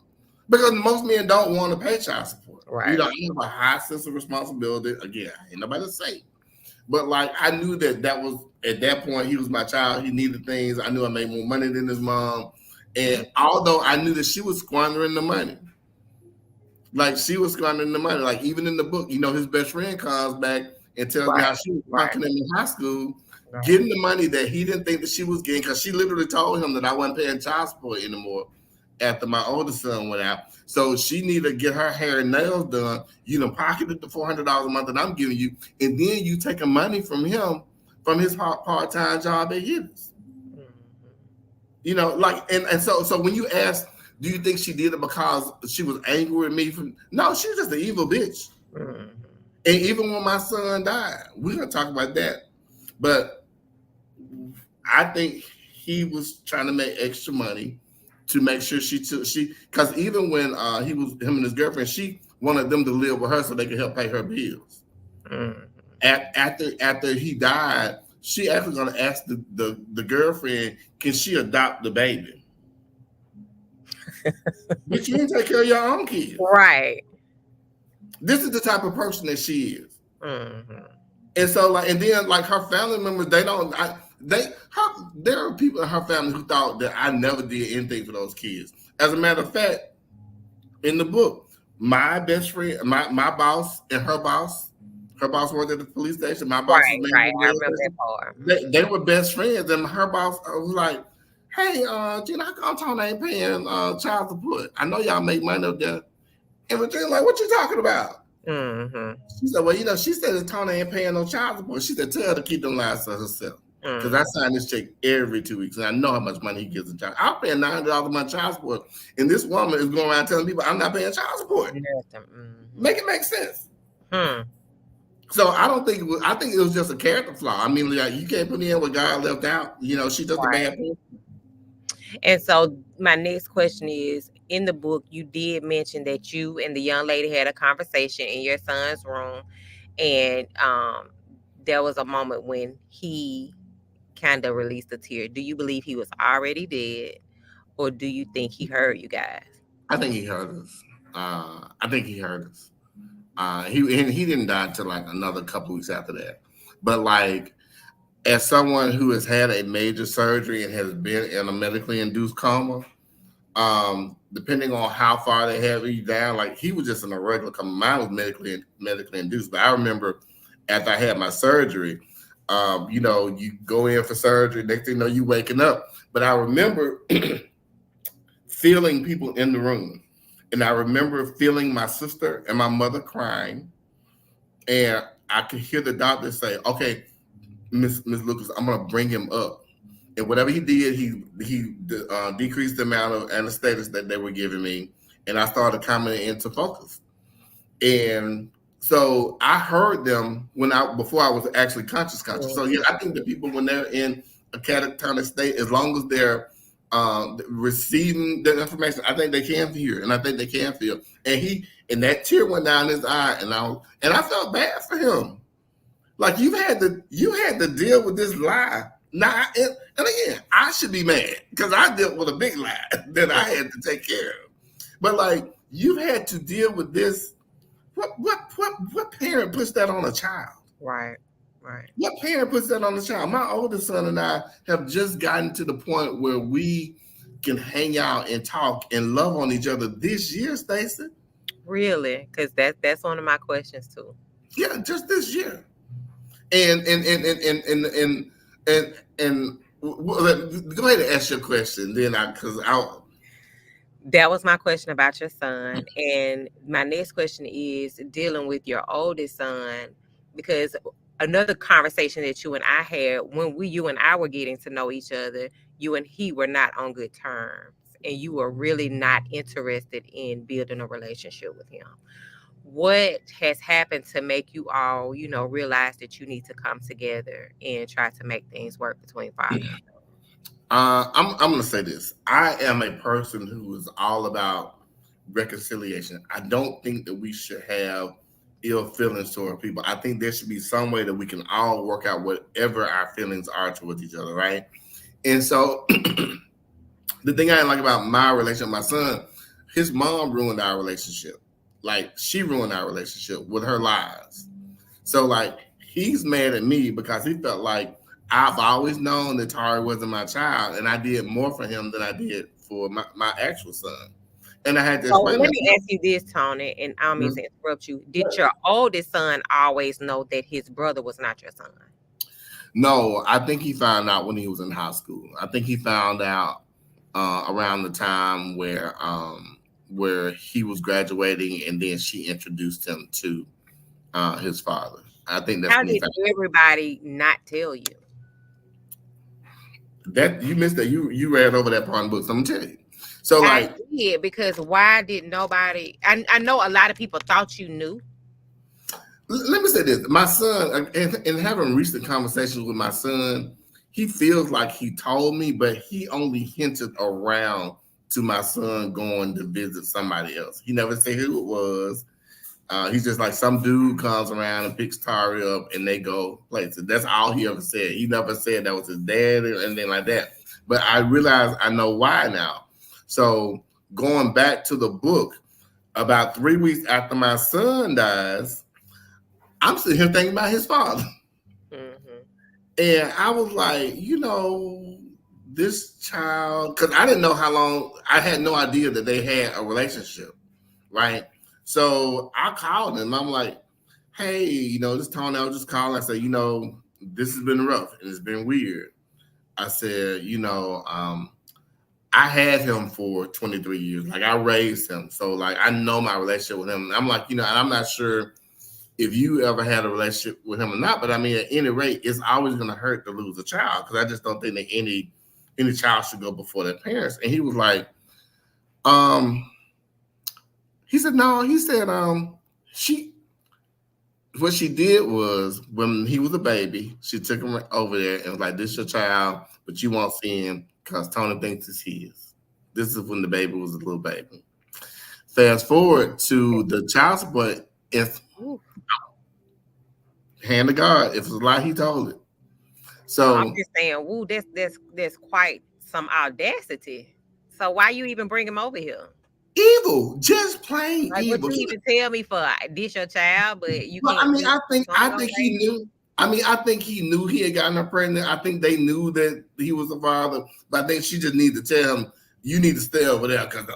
Because most men don't want to pay child support. Right. I have a high sense of responsibility. Again, ain't nobody to say. But like, I knew that was, at that point, he was my child. He needed things. I knew I made more money than his mom. And although I knew that she was squandering the money, like even in the book, his best friend comes back and tells me how she was working in high school, getting the money that he didn't think that she was getting, because she literally told him that I wasn't paying child support anymore after my oldest son went out. So she needed to get her hair and nails done. Pocketed the $400 a month that I'm giving you, and then you taking money from him from his part-time job at Hibs. So when you ask, do you think she did it because she was angry with me? No, she was just an evil bitch. And even when my son died, we're gonna talk about that. But I think he was trying to make extra money to make sure because even when him and his girlfriend, she wanted them to live with her so they could help pay her bills. After he died, she actually gonna ask the girlfriend, can she adopt the baby? But you didn't take care of your own kids. Right. This is the type of person that she is. And so like, and then like her family members, they don't. There are people in her family who thought that I never did anything for those kids. As a matter of fact, in the book, my best friend, my boss, and her boss worked at the police station. My boss was Right, manager right. of the I radio remember that station. part. They were best friends, and her boss was like, "Hey, Gina, how come Tony ain't paying child support? I know y'all make money up there." And Regina like, "What you talking about?" Mm-hmm. She said, "Well, she said that Tony ain't paying no child support." She said, "Tell her to keep them lies to herself." Because I Mm. sign this check every 2 weeks, and I know how much money he gives in child. I'm paying $900 a month child support, and this woman is going around telling people I'm not paying child support. Nothing. Mm-hmm. Make it make sense. Hmm. So I don't think I think it was just a character flaw. I mean, like, you can't put me in what God left out. She's just a Right. bad person. And so my next question is, in the book, you did mention that you and the young lady had a conversation in your son's room, and there was a moment when he kind of released a tear. Do you believe he was already dead, or do you think he heard you guys? I think he heard us. I think he heard us. He didn't die until like another couple weeks after that. But like, as someone who has had a major surgery and has been in a medically induced coma, depending on how far they had me down, like he was just in a regular coma. Mine was medically induced. But I remember after I had my surgery, you go in for surgery, next thing you know, you waking up. But I remember feeling people in the room. And I remember feeling my sister and my mother crying. And I could hear the doctor say, "Okay, Miss Lucas, I'm gonna bring him up." And whatever he did, he decreased the amount of anesthetics that they were giving me, and I started coming into focus. And so I heard them before I was actually conscious. So yeah, I think that people, when they're in a catatonic state, as long as they're receiving the information, I think they can hear, and I think they can feel. And that tear went down his eye, and I felt bad for him. Like, you had to deal with this lie. Now, and again, I should be mad because I dealt with a big lie that I had to take care of. But like, you had to deal with this. What parent puts that on a child? Right, right. What parent puts that on a child? My oldest son and I have just gotten to the point where we can hang out and talk and love on each other this year, Stacey. Really? Because that's one of my questions too. Yeah, just this year. And go ahead and ask your question. Then That was my question about your son. And my next question is dealing with your oldest son, because another conversation that you and I had when you and I were getting to know each other, you and he were not on good terms, and you were really not interested in building a relationship with him. What has happened to make you all, realize that you need to come together and try to make things work between father and son? I'm gonna say this. I am a person who is all about reconciliation. I don't think that we should have ill feelings toward people. I think there should be some way that we can all work out whatever our feelings are towards each other, right? And so the thing I didn't like about my relationship with my son, his mom ruined our relationship. Like, she ruined our relationship with her lies. So like, he's mad at me because he felt like I've always known that Tari wasn't my child, and I did more for him than I did for my actual son. And I had to So explain let that me to ask you this, Tony, and I don't mean him. to interrupt you. Did your oldest son always know that his brother was not your son? No, I think he found out when he was in high school. I think he found out around the time where he was graduating, and then she introduced him to his father. I think that's How when he did found everybody not tell you? that. You missed that. You read over that part in the book. So I'm gonna tell you. So I like, did, because why did nobody? I know a lot of people thought you knew. let me say this. My son, and having recent conversations with my son, he feels like he told me, but he only hinted around to my son going to visit somebody else. He never said who it was. He's just like, some dude comes around and picks Tari up and they go places. That's all he ever said. He never said that was his dad or anything like that. But I realize I know why now. So going back to the book, about 3 weeks after my son dies, I'm sitting here thinking about his father. And I was like, this child, because I didn't know how long, I had no idea that they had a relationship, right? So I called him. I'm like, hey, this Tony, I was just calling. I said, this has been rough and it's been weird. I said, I had him for 23 years. Like I raised him. So like I know my relationship with him. And I'm like, and I'm not sure if you ever had a relationship with him or not, but I mean, at any rate, it's always going to hurt to lose a child because I just don't think that any child should go before their parents. And he was like, um, he said, no, he said, she, what she did was when he was a baby, she took him over there and was like, this is your child, but you won't see him because Tony thinks it's his. This is when the baby was a little baby. Fast forward to the child support, if hand to God, if it's a lie, he told it. No, I'm So just saying, woo, that's quite some audacity. So why you even bring him over here? evil, just plain Like, what evil. you even tell me for this your child, but you Well, can't I mean, just I don't think he baby? knew. I mean, I think he knew he had gotten her pregnant. I think they knew that he was the father, but I think she just needed to tell him, "You need to stay over there because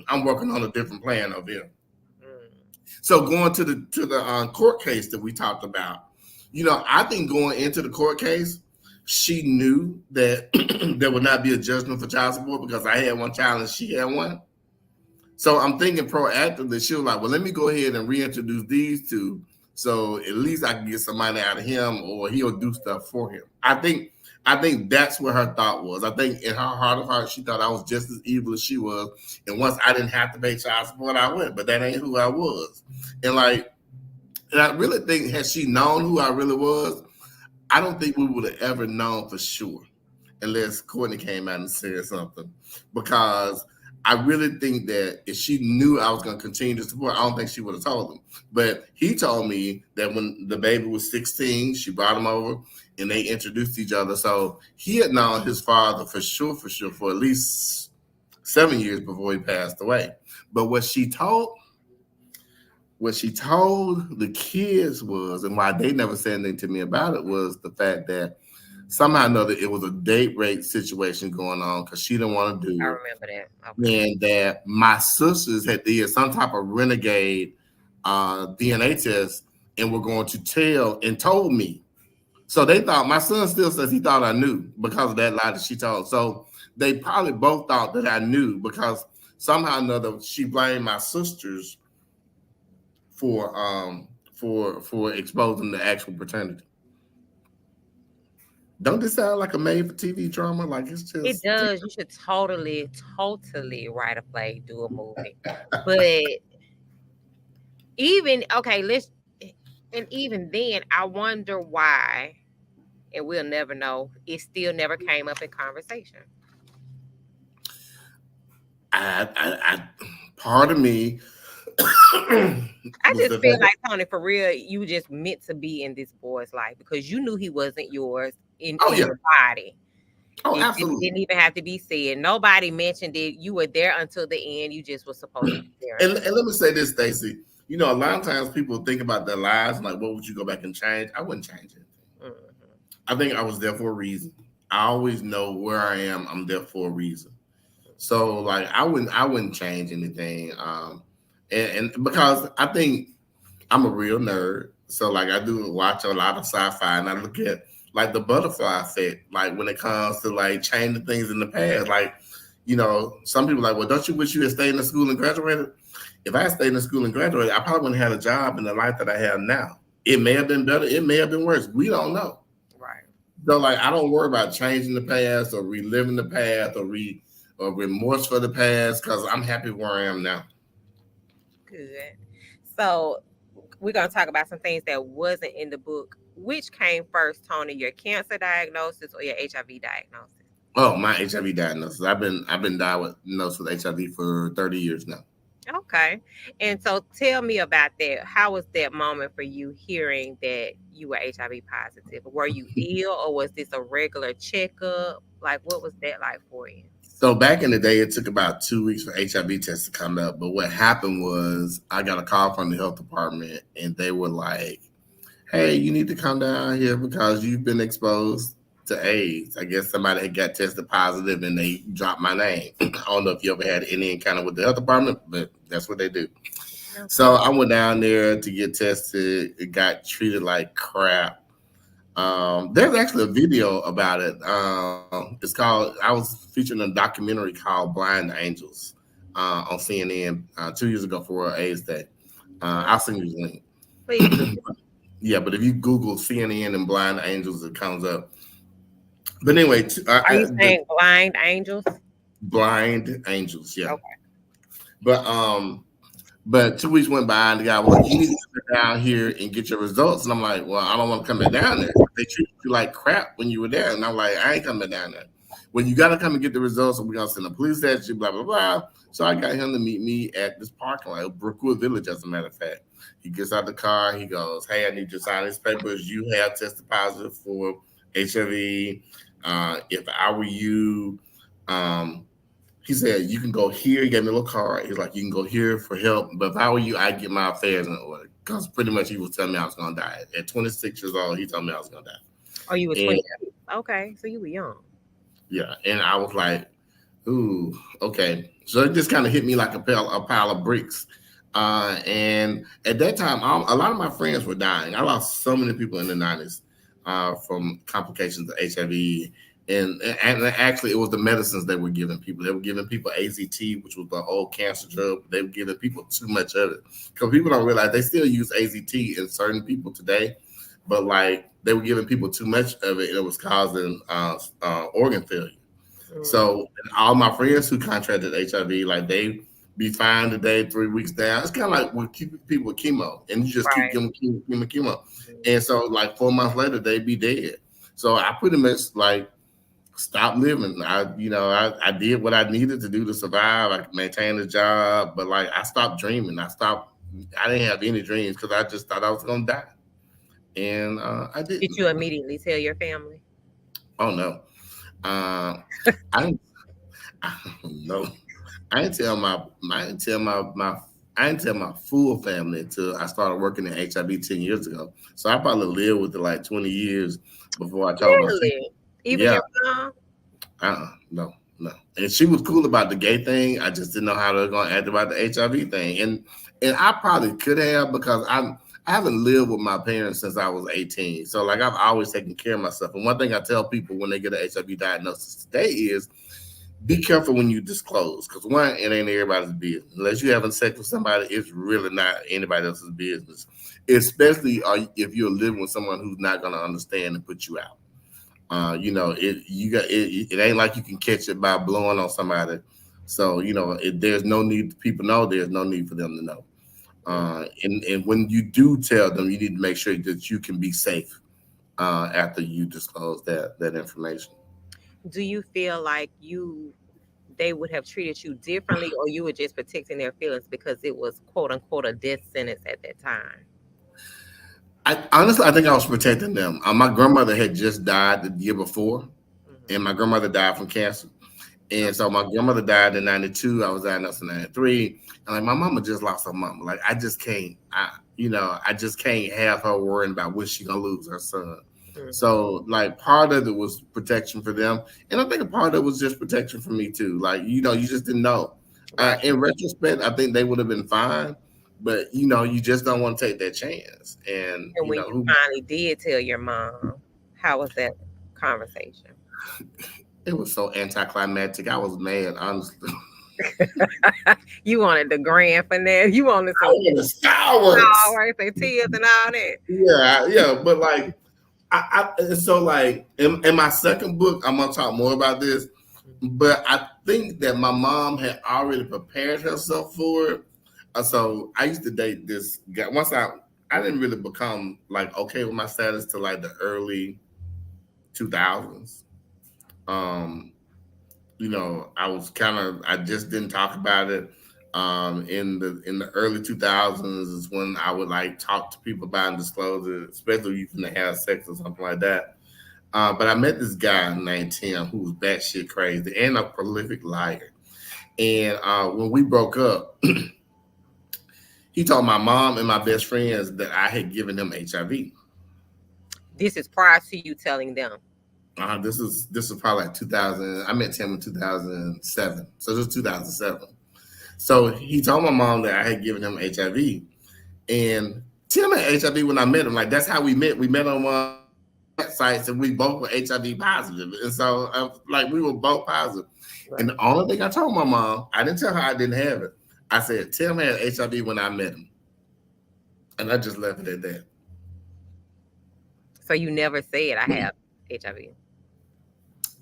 I'm working on a different plan over here." Mm. So going to the court case that we talked about, I think going into the court case, she knew that there would not be a judgment for child support because I had one child and she had one. So I'm thinking proactively, she was like, well, let me go ahead and reintroduce these two. So at least I can get some money out of him or he'll do stuff for him. I think that's what her thought was. I think in her heart of hearts, she thought I was just as evil as she was. And once I didn't have to pay child support, I went. But that ain't who I was. And and I really think had she known who I really was, I don't think we would have ever known for sure unless Courtney came out and said something. Because I really think that if she knew I was going to continue to support, I don't think she would have told him. But he told me that when the baby was 16, she brought him over and they introduced each other. So he had known his father for sure, for at least 7 years before he passed away. But what she told the kids was, and why they never said anything to me about it, was the fact that somehow or another it was a date rape situation going on because she didn't want to I do it, remember that. Okay. and that my sisters had did some type of renegade DNA test and were going to tell and told me. So they thought my son still says he thought I knew because of that lie that she told. So they probably both thought that I knew because somehow or another she blamed my sisters for for exposing the actual paternity. Don't this sound like a made for TV drama? Like it's It just does. You should totally write a play, do a movie. But even okay, let's and even then, I wonder why, and we'll never know. It still never came up in conversation. I part of me I was just the feel fact that like Tony, for real, you just meant to be in this boy's life because you knew he wasn't yours oh in yeah, your body. oh It absolutely. didn't even have to be said. Nobody mentioned it. You were there until the end. You just were supposed to be there until And let me say this, Stacey. A lot of times people think about their lives like, what would you go back and change? I wouldn't change it. the end. Mhm. I think I was there for a reason. I always know where I am. I'm there for a reason. So like I wouldn't change anything. And because I think I'm a real nerd. So like I do watch a lot of sci-fi and I look at like the butterfly effect, like when it comes to like changing things in the past. Like, some people are like, well, don't you wish you had stayed in school and graduated? If I had stayed in school and graduated, I probably wouldn't have had a job in the life that I have now. It may have been better, it may have been worse. We don't know. Right. So like I don't worry about changing the past or reliving the past or remorse for the past because I'm happy where I am now. Good. So we're gonna talk about some things that wasn't in the book. Which came first, Tony? Your cancer diagnosis or your HIV diagnosis? Oh, my HIV diagnosis. I've been diagnosed with HIV for 30 years now. Okay. And so tell me about that. How was that moment for you hearing that you were HIV positive? Were you ill or was this a regular checkup? Like what was that like for you? So back in the day, it took about 2 weeks for HIV tests to come up. But what happened was I got a call from the health department and they were like, hey, you need to come down here because you've been exposed to AIDS. I guess somebody had got tested positive and they dropped my name. I don't know if you ever had any encounter with the health department, but that's what they do. So Okay. I went down there to get tested. It got treated like crap. There's actually a video about it. It's called. I was featured in a documentary called "Blind Angels" on CNN 2 years ago for AIDS Day. I'll send you the link. Please do. Yeah, but if you Google CNN and blind angels, it comes up. But anyway, Are you the saying blind angels? blind angels, yeah. Okay. But 2 weeks went by, and the guy was like, "You need to come down here and get your results." And I'm like, "Well, I don't want to come back down there. They treated you like crap when you were there." And I'm like, "I ain't coming down there. Well, you got to come and get the results, and we're gonna send the police at you." Blah blah blah. So I got him to meet me at this parking lot, Brookwood Village, as a matter of fact. He gets out the car. He goes, "Hey, I need you to sign these papers. You have tested positive for HIV. If I were you, um, he said, you can go here." He gave me a little card. He's like, "You can go here for help. But if I were you, I'd get my affairs in order." Because pretty much he was telling me I was going to die. At 26 years old, he told me I was going to Oh, you were die. And 26. Okay, so you were young. yeah, and I was like, ooh, okay. So it just kind of hit me like a pile of bricks. And at that time, a lot of my friends were dying. I lost so many people in the 90s from complications of HIV. And actually, it was the medicines they were giving people. They were giving people AZT, which was the old cancer drug. They were giving people too much of it. Because people don't realize they still use AZT in certain people today. But like they were giving people too much of it, and it was causing organ failure. Mm, So all my friends who contracted HIV, like they be fine today, 3 weeks down. It's kind of like when people with chemo, and you just keep right. giving chemo. Mm. And so like 4 months later, they be dead. So I pretty much like stopped living. I did what I needed to do to survive. I maintained a job, but like I stopped dreaming. I didn't have any dreams because I just thought I was gonna die, and I Did didn't. you immediately tell your family? Oh no. Uh, I, I don't know. I didn't tell my full family until I started working in HIV 10 years ago. So I probably lived with it like 20 years before I told my family. Really? Even Yeah, your mom? no, no. And she was cool about the gay thing. I just didn't know how they were gonna act about the HIV thing. And I probably could have because I haven't lived with my parents since I was 18. So like I've always taken care of myself. And one thing I tell people when they get an HIV diagnosis today is be careful when you disclose because one, it ain't everybody's business. Unless you're having sex with somebody, it's really not anybody else's business. Especially if you're living with someone who's not going to understand and put you out. It ain't like you can catch it by blowing on somebody. So there's no need. People know there's no need for them to know. Mm. And when you do tell them, you need to make sure that you can be safe after you disclose that information. Do you feel like they would have treated you differently, or you were just protecting their feelings because it was quote unquote a death sentence at that time? I think I was protecting them. My grandmother had just died the year before, Hmm. and my grandmother died from cancer. And so Okay. my grandmother died in '92. I was diagnosed in '93, and like my mama just lost her mama. Like I just can't. I just can't have her worrying about when she gonna lose her son. Hmm. So like part of it was protection for them, and I think a part of it was just protection for me too. Like you just didn't know. Right. In retrospect, I think they would have been fine, but you just don't want to take that chance. And And when you who finally did tell your mom, how was that conversation? it was so anticlimactic. I was mad, honestly. You wanted the grand finale. You wanted I some wanted fireworks. flowers and tears and all that. Yeah, yeah, but like so like in my second book, I'm gonna talk more about this. But I think that my mom had already prepared herself for it. So I used to date this guy. I didn't really become like okay with my status till like the early 2000s. Um, I just didn't talk about it. In the early 2000s is when I would like talk to people about and disclose it, especially if you can have sex or something like that. But I met this guy named Tim who was batshit crazy and a prolific liar. And when we broke up, he told my mom and my best friends that I had given him HIV. This is prior to you telling them. This is probably like 2000. I met Tim in 2007, so this is 2007. So he told my mom that I had given him HIV, and Tim had HIV when I met him. Like that's how we met. We met on one of those sites, and we both were HIV positive, and so like we were both positive. Right. And the only thing I told my mom, I didn't tell her I didn't have it. I said Tim had HIV when I met him, and I just left it at that. So you never said I have HIV.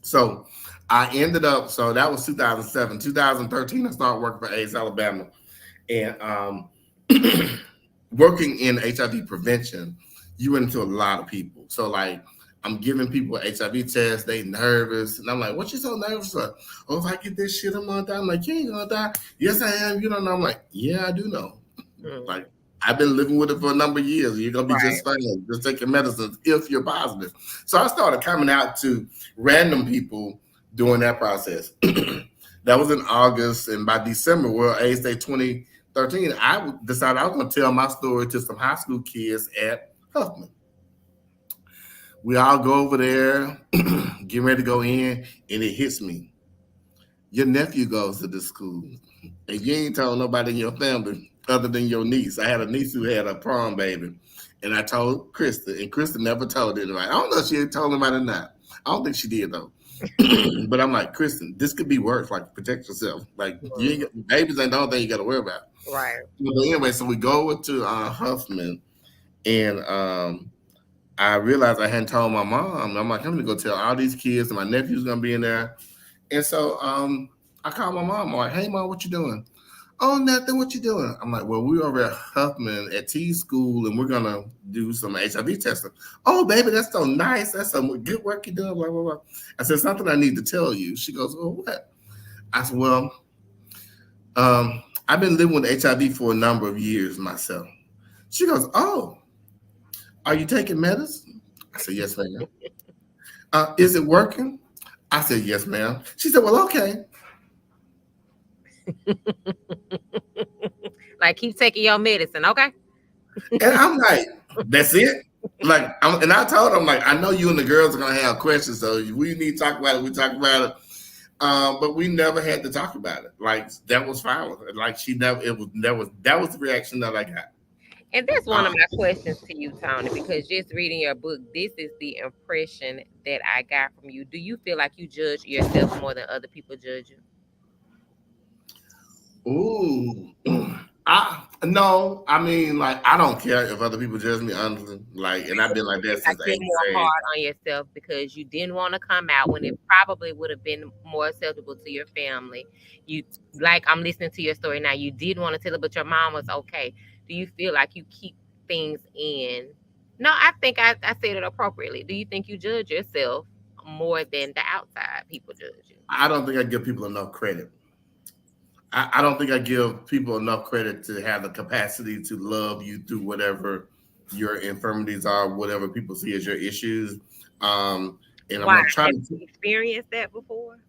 So I ended up. So that was 2007. 2013, I started working for AIDS Alabama, and working in HIV prevention, you run into a lot of people. So like I'm giving people an HIV test, they nervous. And I'm like, what you so nervous for? Oh, if I get this shit, I'm gonna die. I'm like, you ain't gonna die. Yes, I am. You don't know. I'm like, yeah, I do know. Like I've been living with it for a number of years. You're gonna be Right. just fine. Just take your medicines if you're positive. So I started coming out to random people during that process. That was in August, and by December, World AIDS Day 2013, I decided I was going to tell my story to some high school kids at Huffman. We all go over there, getting ready to go in, and it hits me. Your nephew goes to this school, and you ain't told nobody in your family other than your niece. I had a niece who had a prom baby, and I told Krista, and Krista never told anybody. I don't know if she had told anybody or not. I don't think she did though. But I'm like, Kristen, this could be worse. Like, protect yourself. Like, you ain't, babies ain't the only thing you got to worry about. Right. But anyway, so we go over to Huffman, and I realized I hadn't told my mom. I'm like, I'm gonna go tell all these kids, and my nephew's gonna be in there. And so I called my mom. I'm like, hey mom, what you doing? Oh, nothing. What you doing? I'm like, well, we're over at Huffman at T school, and we're gonna do some HIV testing. Oh, baby, that's so nice. That's some good work you're doing. Blah blah blah. I said something I need to tell you. She goes, well, what? I said, well, I've been living with HIV for a number of years myself. She goes, oh, are you taking medicine? I said, yes, ma'am. Is it working? I said, yes, ma'am. She said, well, okay. Like keep taking your medicine, okay? And I'm like, that's it? Like, and I told him, like, I know you and the girls are going to have questions, so if we need to talk about it, we talk about it. But we never had to talk about it. Like, that was fine with her. Like, she never, that was the reaction that I got. And that's one of my questions to you, Tony, because just reading your book, this is the impression that I got from you. Do you feel like you judge yourself more than other people judge you? Ooh. No, I mean, like, I don't care if other people judge me, honestly. Like, and I've been like that Like since the you're eighth more grade. hard on yourself because you didn't want to come out when it probably would have been more acceptable to your family. You like I'm listening to your story now. You did want to tell it, but your mom was okay. Do you feel like you keep things in? No, I think I said it appropriately. Do you think you judge yourself more than the outside people judge you? I don't think I give people enough credit. I don't think I give people enough credit to have the capacity to love you through whatever your infirmities are, whatever people see as your issues. And I'm Why? gonna try Have to. you experienced that before?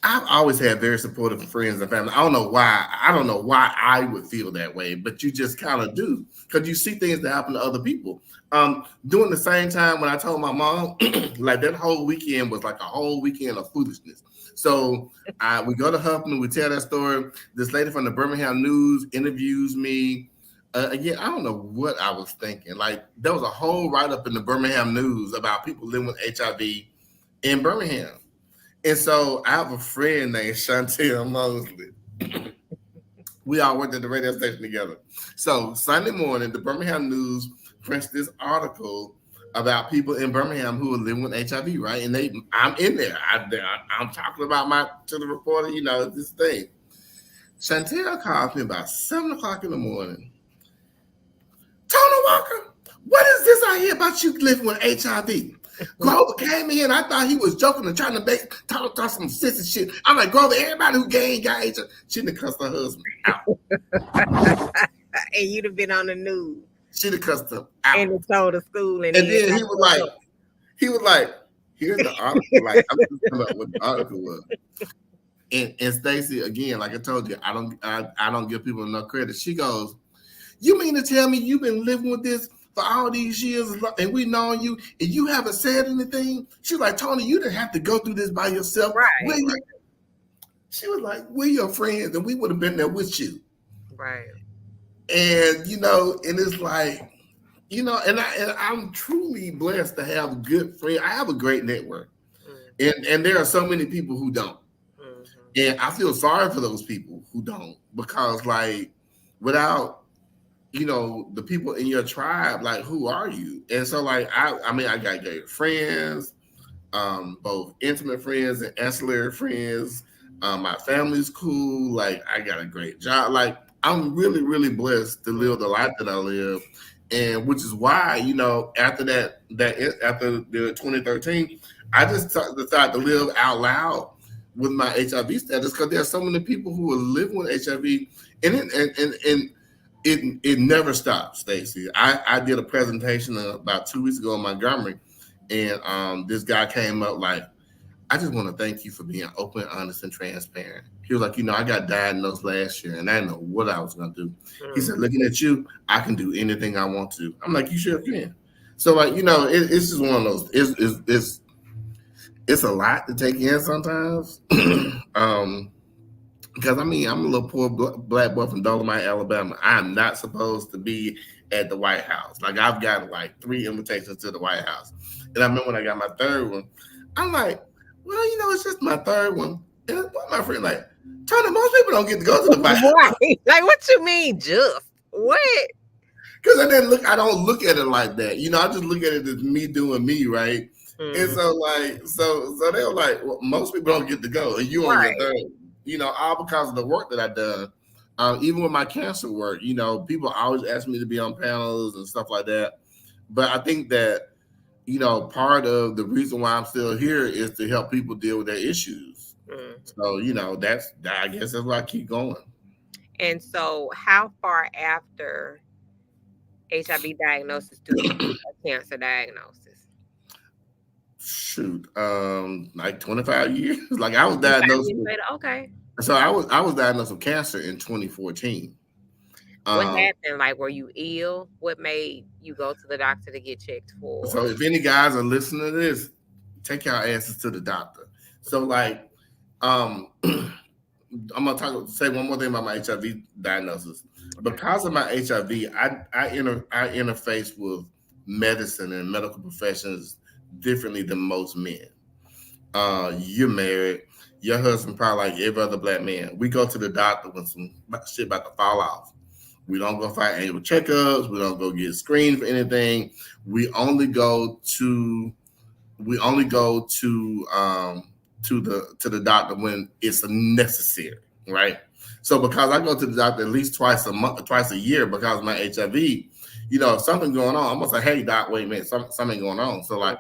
I've always had very supportive friends and family. I don't know why. I don't know why I would feel that way, but you just kind of do because you see things that happen to other people. During the same time when I told my mom, like that whole weekend was like a whole weekend of foolishness. So we go to Huffman, we tell that story. This lady from the Birmingham News interviews me. Again, I don't know what I was thinking. Like there was a whole write up in the Birmingham News about people living with HIV in Birmingham. And so I have a friend named Chantel Mosley. We all worked at the radio station together. So Sunday morning, the Birmingham News prints this article about people in Birmingham who are living with HIV, right? And I'm in there. I'm talking about to the reporter, this thing. Chantel called me about 7 o'clock in the morning. Tony Walker, what is this I hear about you living with HIV? Grover came in. I thought he was joking and trying to talk some sissy shit. I'm like, Grover, everybody who gained got HIV. She done cussed her husband out. And you'd have been on the news. She done cussed him out. And it told the school. And then he was like, here's the article. Like, I'm just talking about what the article was. And Stacey, again, like I told you, I don't give people enough credit. She goes, you mean to tell me you've been living with this for all these years, and we known you, and you haven't said anything. She's like, Tony, you didn't have to go through this by yourself. Right. She was like, we're your friends, and we would have been there with you. Right. And and it's like, and I'm truly blessed to have good friends. I have a great network, and there are so many people who don't, and I feel sorry for those people who don't, because like without the people in your tribe, like who are you? And so like I mean I got great friends, both intimate friends and ancillary friends. My family's cool. Like I got a great job. Like I'm really, really blessed to live the life that I live, and which is why after after the 2013, I just decided to live out loud with my HIV status, because there are so many people who are living with HIV, and it never stops, Stacey. I did a presentation about 2 weeks ago in Montgomery, and this guy came up like, I just want to thank you for being open, honest, and transparent. He was like, I got diagnosed last year, and I didn't know what I was going to do. He said, looking at you, I can do anything I want to. I'm like, you sure can. So like, it's just one of those. It's a lot to take in sometimes. Because I mean, I'm a little poor black boy from Dolomite, Alabama. I'm not supposed to be at the White House. Like I've got like 3 invitations to the White House, and I remember when I got my 3rd one, I'm like, well, it's just my 3rd one. And my friend like, Tony, most people don't get to go to the White House. Right. Like, what you mean, just what? Because I don't look at it like that. I just look at it as me doing me, right? And so like, so they were like, well, most people don't get to go, and you on your 3rd. All because of the work that I've done. Even with my cancer work, people always ask me to be on panels and stuff like that. But I think that, part of the reason why I'm still here is to help people deal with their issues. So, I guess that's why I keep going. And so how far after HIV diagnosis do you get a cancer diagnosis? Shoot, like 25 years. Like I was diagnosed with, okay. So I was diagnosed with cancer in 2014. What happened? Like, were you ill? What made you go to the doctor to get checked for? So if any guys are listening to this, take your asses to the doctor. So like, I'm gonna say one more thing about my HIV diagnosis. Because of my HIV, I interface with medicine and medical professions differently than most men. You're married. Your husband probably like every other black man. We go to the doctor when some shit about to fall off. We don't go for annual checkups. We don't go get screened for anything. We only go to the doctor when it's necessary, right? So because I go to the doctor at least twice a year because of my HIV, if something's going on, I'm gonna say, hey doc, wait a minute, something going on. So like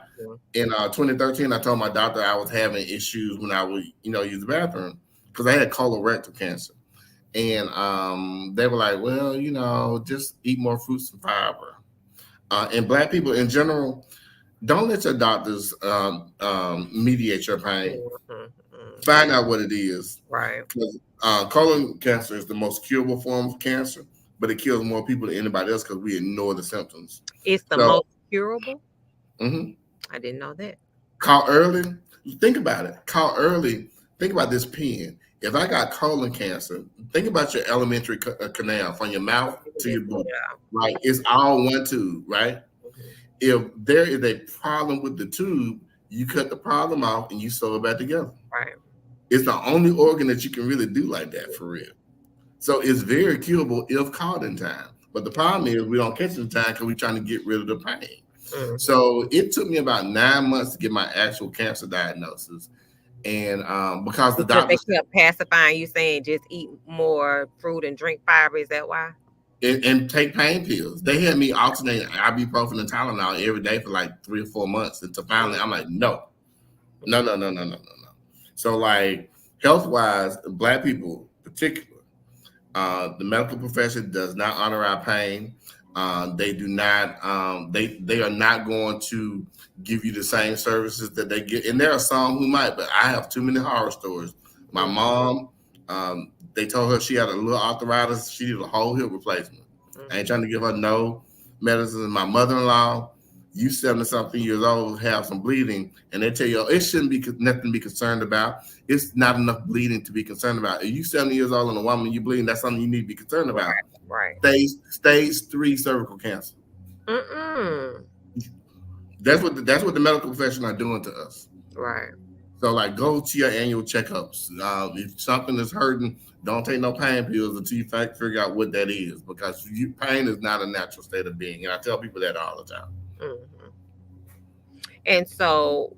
in 2013, I told my doctor I was having issues when I would use the bathroom because I had colorectal cancer. And they were like, well, just eat more fruits and fiber. And black people in general, don't let your doctors mediate your pain. Find out what it is. Right. Because colon cancer is the most curable form of cancer, but it kills more people than anybody else because we ignore the symptoms. It's the most curable? Mm-hmm. I didn't know that. Call early. Think about it. Call early. Think about this pen. If I got colon cancer, think about your alimentary canal from your mouth to your booty. Like it's all one tube, right? If there is a problem with the tube, you cut the problem off and you sew it back together. Right. It's the only organ that you can really do like that for real. So it's very curable if caught in time. But the problem is we don't catch it in time because we're trying to get rid of the pain. So it took me about 9 months to get my actual cancer diagnosis. And because the doctor kept pacifying you, saying just eat more fruit and drink fiber. Is that why? And take pain pills. They had me alternating ibuprofen and Tylenol every day for like 3 or 4 months until finally I'm like, no. So like health wise, black people particular, the medical profession does not honor our pain. They do not. They are not going to give you the same services that they get. And there are some who might, but I have too many horror stories. My mom, they told her she had a little arthritis. She did a whole hip replacement. I ain't trying to give her no medicine. My mother-in-law, you 70 something years old, have some bleeding, and they tell you, oh, it shouldn't be nothing to be concerned about. It's not enough bleeding to be concerned about. If you 70 years old and a woman you bleeding, that's something you need to be concerned about. Right. Right. Stage 3 cervical cancer. Mm-mm. That's what the medical profession are doing to us. Right. So like, go to your annual checkups. If something is hurting, don't take no pain pills until you figure out what that is, because pain is not a natural state of being, and I tell people that all the time. Hmm. And so,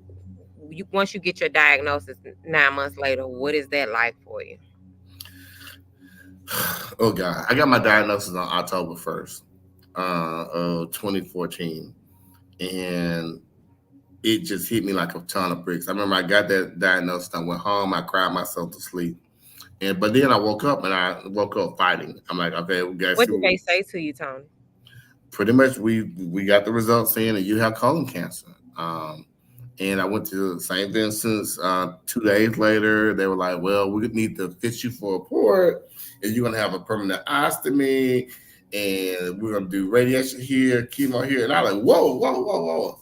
once you get your diagnosis 9 months later, what is that like for you? Oh God, I got my diagnosis on October 1st, of 2014, and it just hit me like a ton of bricks. I remember I got that diagnosis. I went home. I cried myself to sleep, and but then I woke up and I woke up fighting. I'm like, okay, we got to What see did what they say to you, Tony? pretty much we got the results saying that you have colon cancer. And I went to St. Vincent's 2 days later. They were like, well, we need to fit you for a port, and you're gonna have a permanent ostomy, and we're gonna do radiation here, chemo here. And I was like, whoa, whoa, whoa, whoa.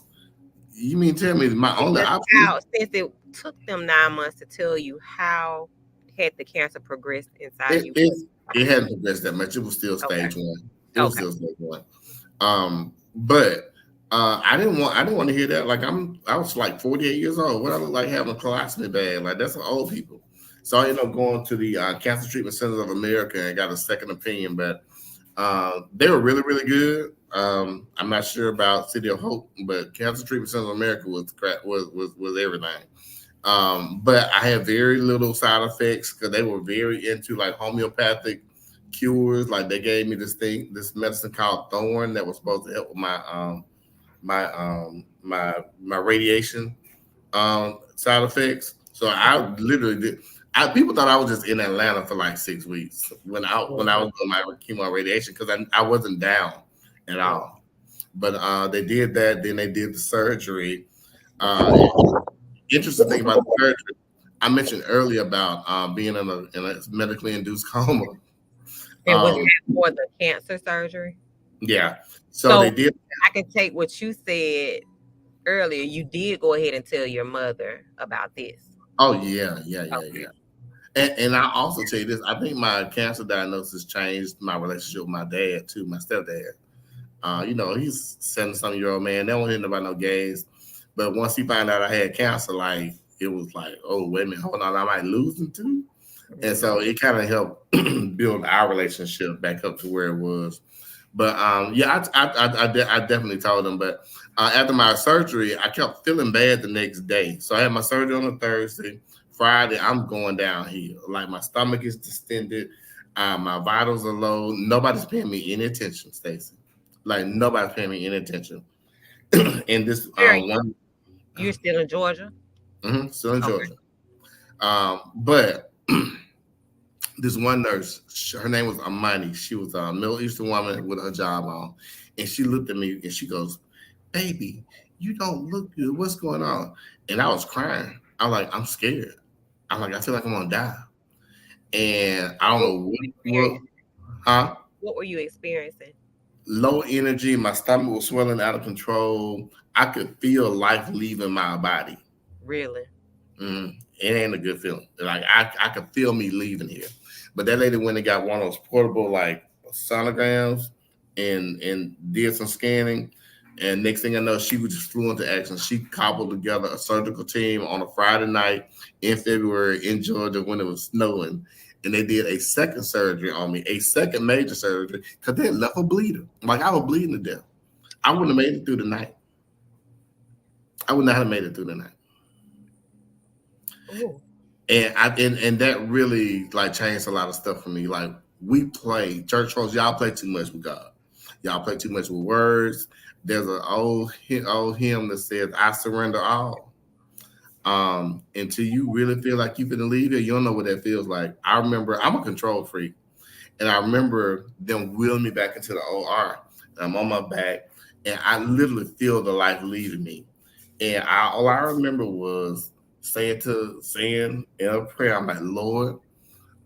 You mean tell me my only But option? how, since it took them 9 months to tell you, how had the cancer progressed inside of It you? it, it hadn't progressed that much. It was still Okay. stage 1. It was Okay. still stage 1. But I didn't want to hear that. Like I was like 48 years old. What I look like having a colostomy bag? Like that's for old people. So I ended up going to the Cancer Treatment Centers of America and got a second opinion. But they were really really good. I'm not sure about City of Hope, but Cancer Treatment Centers of America was everything. But I had very little side effects because they were very into like homeopathic cures. Like they gave me this medicine called Thorn that was supposed to help with my radiation side effects. So I literally did. People thought I was just in Atlanta for like 6 weeks when I Mhm. was doing my chemo radiation because I wasn't down at all. But they did that. Then they did the surgery. Uh, Interesting thing about the surgery, I mentioned earlier about being in a medically induced coma. And was that Um, for the cancer surgery? yeah. So So they did. I can take what you said earlier. You did go ahead and tell your mother about this. Oh yeah, yeah, yeah, Okay. yeah. And I also tell you this. I think my cancer diagnosis changed my relationship with my dad too, my stepdad. He's 70-something-year-old man. They don't hear about no gays. But once he found out I had cancer, like it was like, oh wait a minute, hold on, I might lose him too. And Mhm. so it kind of helped build our relationship back up to where it was. But yeah, I definitely told him. But after my surgery, I kept feeling bad the next day. So I had my surgery on a Thursday. Friday, I'm going downhill. Like my stomach is distended. My vitals are low. Nobody's paying me any attention, Stacey. Like nobody's paying me any attention. And this Where are you? one, You're still in Georgia? still in Okay. Georgia. But this one nurse, her name was Amani. She was a Middle Eastern woman with her job on, and she looked at me and she goes, "Baby, you don't look good. What's going on?" And I was crying. I was like, "I'm scared. I'm like, I feel like I'm gonna die." And I don't What know were you what, experiencing? huh? What were you experiencing? Low energy. My stomach was swelling out of control. I could feel life leaving my body. Really? It ain't a good feeling. Like I could feel me leaving here. But that lady went and got one of those portable like sonograms and did some scanning. And next thing I know, she was just flew into action. She cobbled together a surgical team on a Friday night in February in Georgia when it was snowing. And they did a second surgery on me, a second major surgery, because they left a bleeder. Like I was bleeding to death. I wouldn't have made it through the night. I would not have made it through the night. Oh. And that really like changed a lot of stuff for me. Like we play church folks, y'all play too much with God. Y'all play too much with words. There's an old hymn that says, "I surrender all." Until you really feel like you can leave here, you don't know what that feels like. I remember I'm a control freak, and I remember them wheeling me back into the OR. And I'm on my back, and I literally feel the life leaving me. And all I remember was saying in a prayer, I'm like, Lord,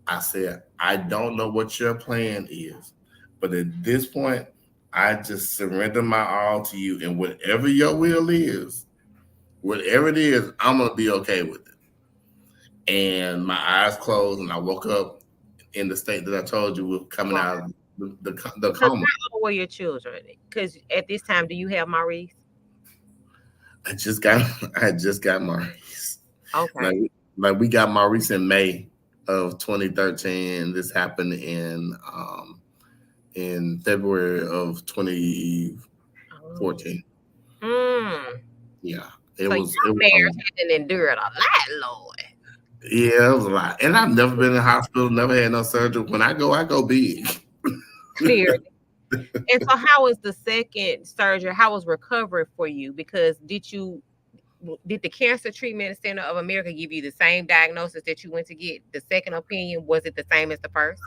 I said, I don't know what your plan is, but at this point, I just surrender my all to you, and whatever your will is, whatever it is, I'm gonna be okay with it. And my eyes closed, and I woke up in the state that I told you was coming out of the Because coma. how old were your children? Because at this time, do you have Maurice? I just got I just got Maurice. Like Okay. like we got Maurice in May of 2013. This happened in February of 2014. Oh. Mm. Yeah, So it your was marriage had endured a lot, Lord. yeah, it was a lot. And I've never been in the hospital, never had no surgery. When I go big. Clearly. And so, how was the second surgery? How was recovery for you? Because did the Cancer Treatment Center of America give you the same diagnosis that you went to get the second opinion? Was it the same as the first?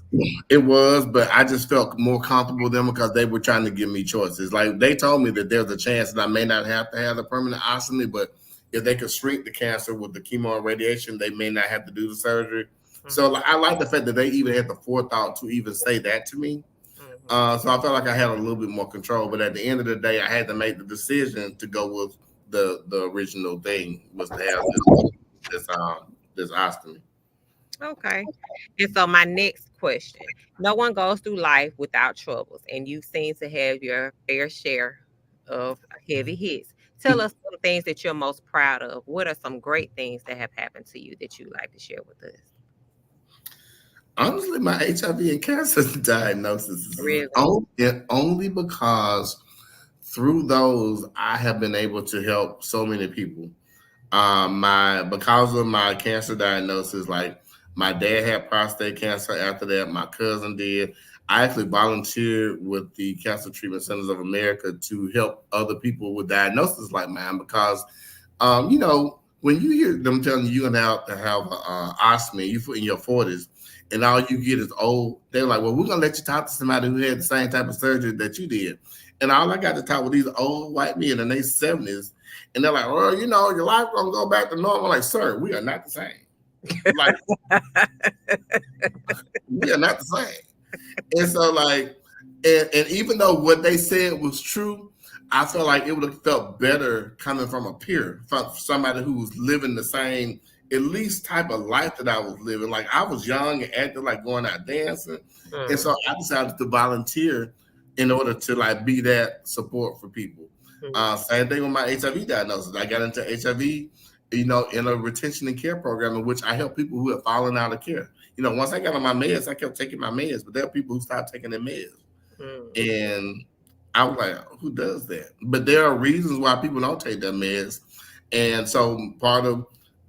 It was, but I just felt more comfortable with them because they were trying to give me choices. Like they told me that there's a chance that I may not have to have the permanent ostomy, but if they could shrink the cancer with the chemo and radiation, they may not have to do the surgery. So Mm-hmm. like, I like the fact that they even had the forethought to even say that to me. Mm-hmm. So I felt like I had a little bit more control. But at the end of the day, I had to make the decision to go with the original thing was to have this ostomy. Okay. And so, my next question, no one goes through life without troubles, and you seem to have your fair share of heavy hits. Tell us some things that you're most proud of. What are some great things that have happened to you that you like to share with us? Honestly, my HIV and cancer diagnosis is Really? only because through those I have been able to help so many people. My because of my cancer diagnosis, like my dad had prostate cancer. After that, my cousin did. I actually volunteered with the Cancer Treatment Centers of America to help other people with diagnoses like mine because when you hear them telling you you're gonna have to have ostomy, you in your 40s, and all you get is old, they're like, well, we're gonna let you talk to somebody who had the same type of surgery that you did. And all I got to talk with these old white men in their 70s, and they're like, well, your life gonna go back to normal. Like, sir, we are not the same. Like, we are not the same. And so, like, and even though what they said was true, I felt like it would have felt better coming from a peer, from somebody who was living the same, at least type of life that I was living. Like I was young and active, like going out dancing, and Mm-hmm. so I decided to volunteer in order to like be that support for people. Same thing with my HIV diagnosis. I got into HIV, in a retention and care program in which I help people who have fallen out of care. Once I got on my meds, I kept taking my meds, but there are people who stopped taking their meds. Mm-hmm. And I was like, who does that? But there are reasons why people don't take their meds. And so part of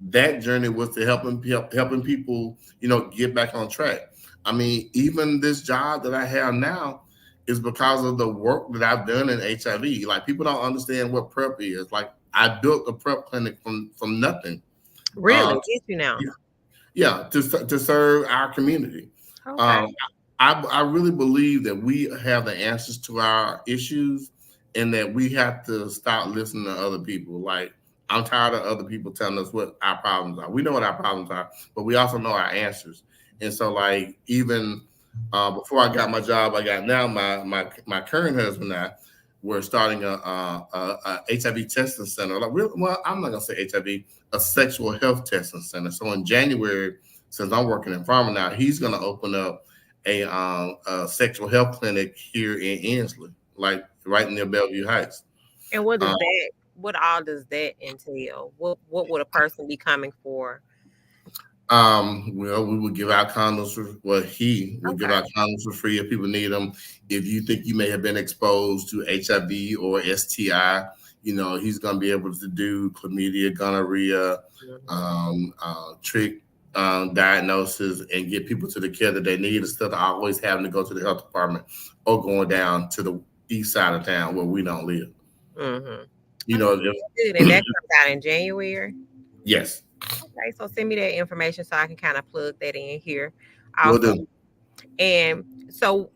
that journey was to helping people, get back on track. I mean, even this job that I have now is because of the work that I've done in HIV. Like people don't understand what PrEP is. Like I built a PrEP clinic from nothing. Really? Um, Did you now? yeah, to serve our community. Okay. Um, I really believe that we have the answers to our issues, and that we have to stop listening to other people. Like I'm tired of other people telling us what our problems are. We know what our problems are, but we also know our answers. And so, like even before I got my job, I got now my current husband and I we're starting a HIV testing center. Like, well, I'm not gonna say HIV, a sexual health testing center. So in January, since I'm working in pharma now, he's gonna open up a sexual health clinic here in Ensley, like right near Bellevue Heights. And what Um, does that? What all does that entail? What would a person be coming for? well, we would give out condoms for, well, he would give Okay. out condoms for free if people need them. If you think you may have been exposed to HIV or STI, he's going to be able to do chlamydia, gonorrhea, Mhm. trick diagnosis, and get people to the care that they need instead of always having to go to the health department or going down to the east side of town where we don't live. Mhm. You Okay, know, good. And that comes out in January. yes, Okay, so send me that information so I can kind of plug that in here. we'll Also, do. and so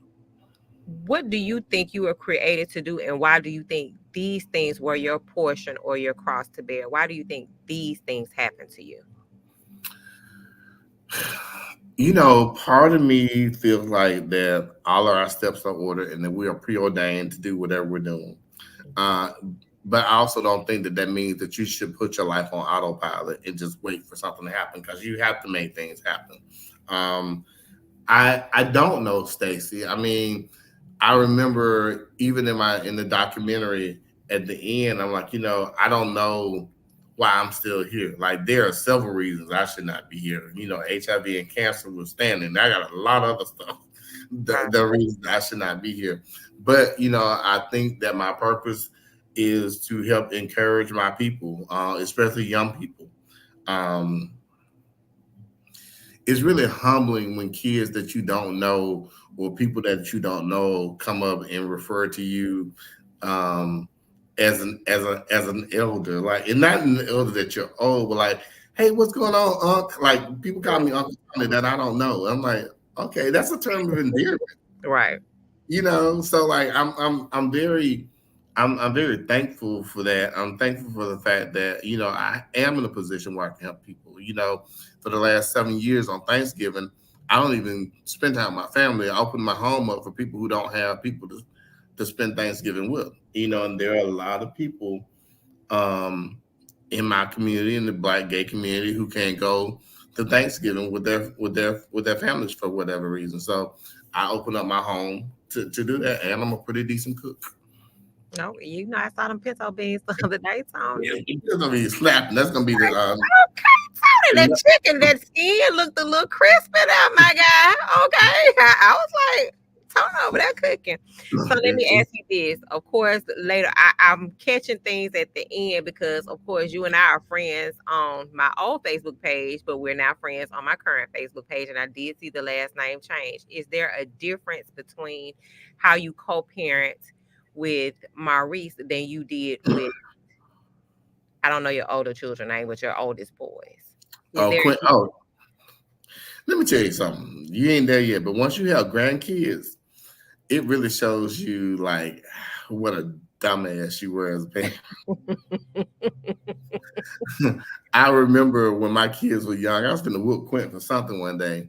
what do you think you were created to do, and why do you think these things were your portion or your cross to bear? Why do you think these things happen to you? Part of me feels like that all of our steps are ordered and that we are preordained to do whatever we're doing. Uh, but I also don't think that that means that you should put your life on autopilot and just wait for something to happen, because you have to make things happen. Um, I don't know, Stacy. I mean, I remember even in the documentary at the end, I'm like, I don't know why I'm still here. Like, there are several reasons I should not be here. HIV and cancer was standing. I got a lot of other stuff. The, Right. the reasons I should not be here. But I think that my purpose is to help encourage my people, especially young people. Um, it's really humbling when kids that you don't know or people that you don't know come up and refer to you um, as an elder, like, and not an elder that you're old, but like, hey, what's going on, Unc? Like, people call me Uncle Tony that I don't know. I'm like, okay, that's a term of endearment. Right. So like I'm very thankful for that. I'm thankful for the fact that I am in a position where I can help people. For the last 7 years on Thanksgiving, I don't even spend time with my family. I open my home up for people who don't have people to spend Thanksgiving with. And there are a lot of people um in my community, in the Black gay community, who can't go to Thanksgiving with their families for whatever reason. So I open up my home to do that, and I'm a pretty decent cook. No, I saw them pinto beans the other day, Tony. It's gonna be slapping. That's gonna be the Okay, Tony, that chicken, that skin looked a little crispy there, my guy. Okay. I was like, Tony over there cooking. So let me ask you this. Of course, later I'm catching things at the end because of course you and I are friends on my old Facebook page, but we're now friends on my current Facebook page. And I did see the last name change. Is there a difference between how you co-parent with Maurice than you did with, I don't know your older children name, but your oldest boys? Is oh, there Quinn. Oh, let me tell you something. You ain't there yet, but once you have grandkids, it really shows you like what a dumbass you were as a parent. I remember when my kids were young, I was going to whoop Quint for something one day,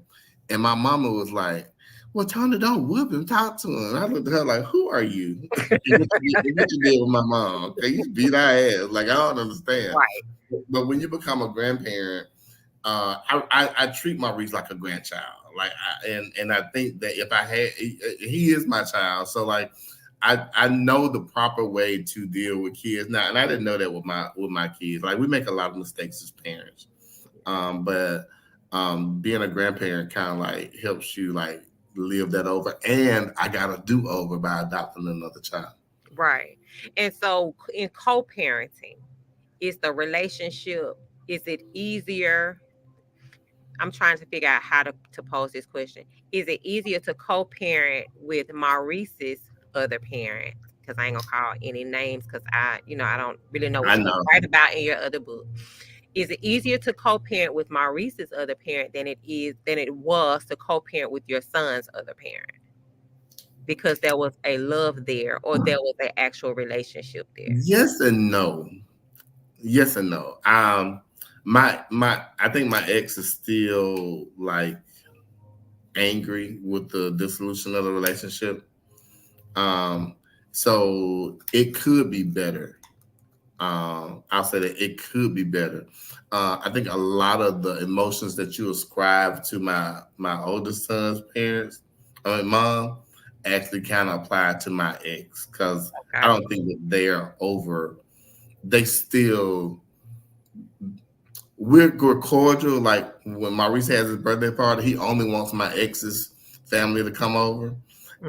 and my mama was like, "Well, Tony, don't whoop him. Talk to him." I looked at her like, "Who are you?" What you did with my mom? Okay, you beat our ass. Like, I don't understand. right? But when you become a grandparent, I treat Maurice like a grandchild. Like, and I think that if I had, he is my child. So like, I know the proper way to deal with kids now, and I didn't know that with my kids. Like, we make a lot of mistakes as parents, but being a grandparent kind of like helps you like live that over. And I got a do over by adopting another child. Right. And so in co-parenting, is the relationship, is it easier? I'm trying to figure out how to pose this question. Is it easier to co-parent with Maurice's other parent? Because I ain't gonna call any names because I don't really know I what you know. write about in your other book. Is it easier to co-parent with Maurice's other parent than it was to co-parent with your son's other parent? Because there was a love there or there was an actual relationship there. Yes and no. Yes and no. My I think my ex is still like angry with the dissolution of the relationship. Um, so it could be better. I'll say that it could be better. I think a lot of the emotions that you ascribe to my oldest son's parents, mom, actually kind of apply to my ex, because I Okay. don't think that they're over. They still we're cordial. Like, when Maurice has his birthday party, he only wants my ex's family to come over,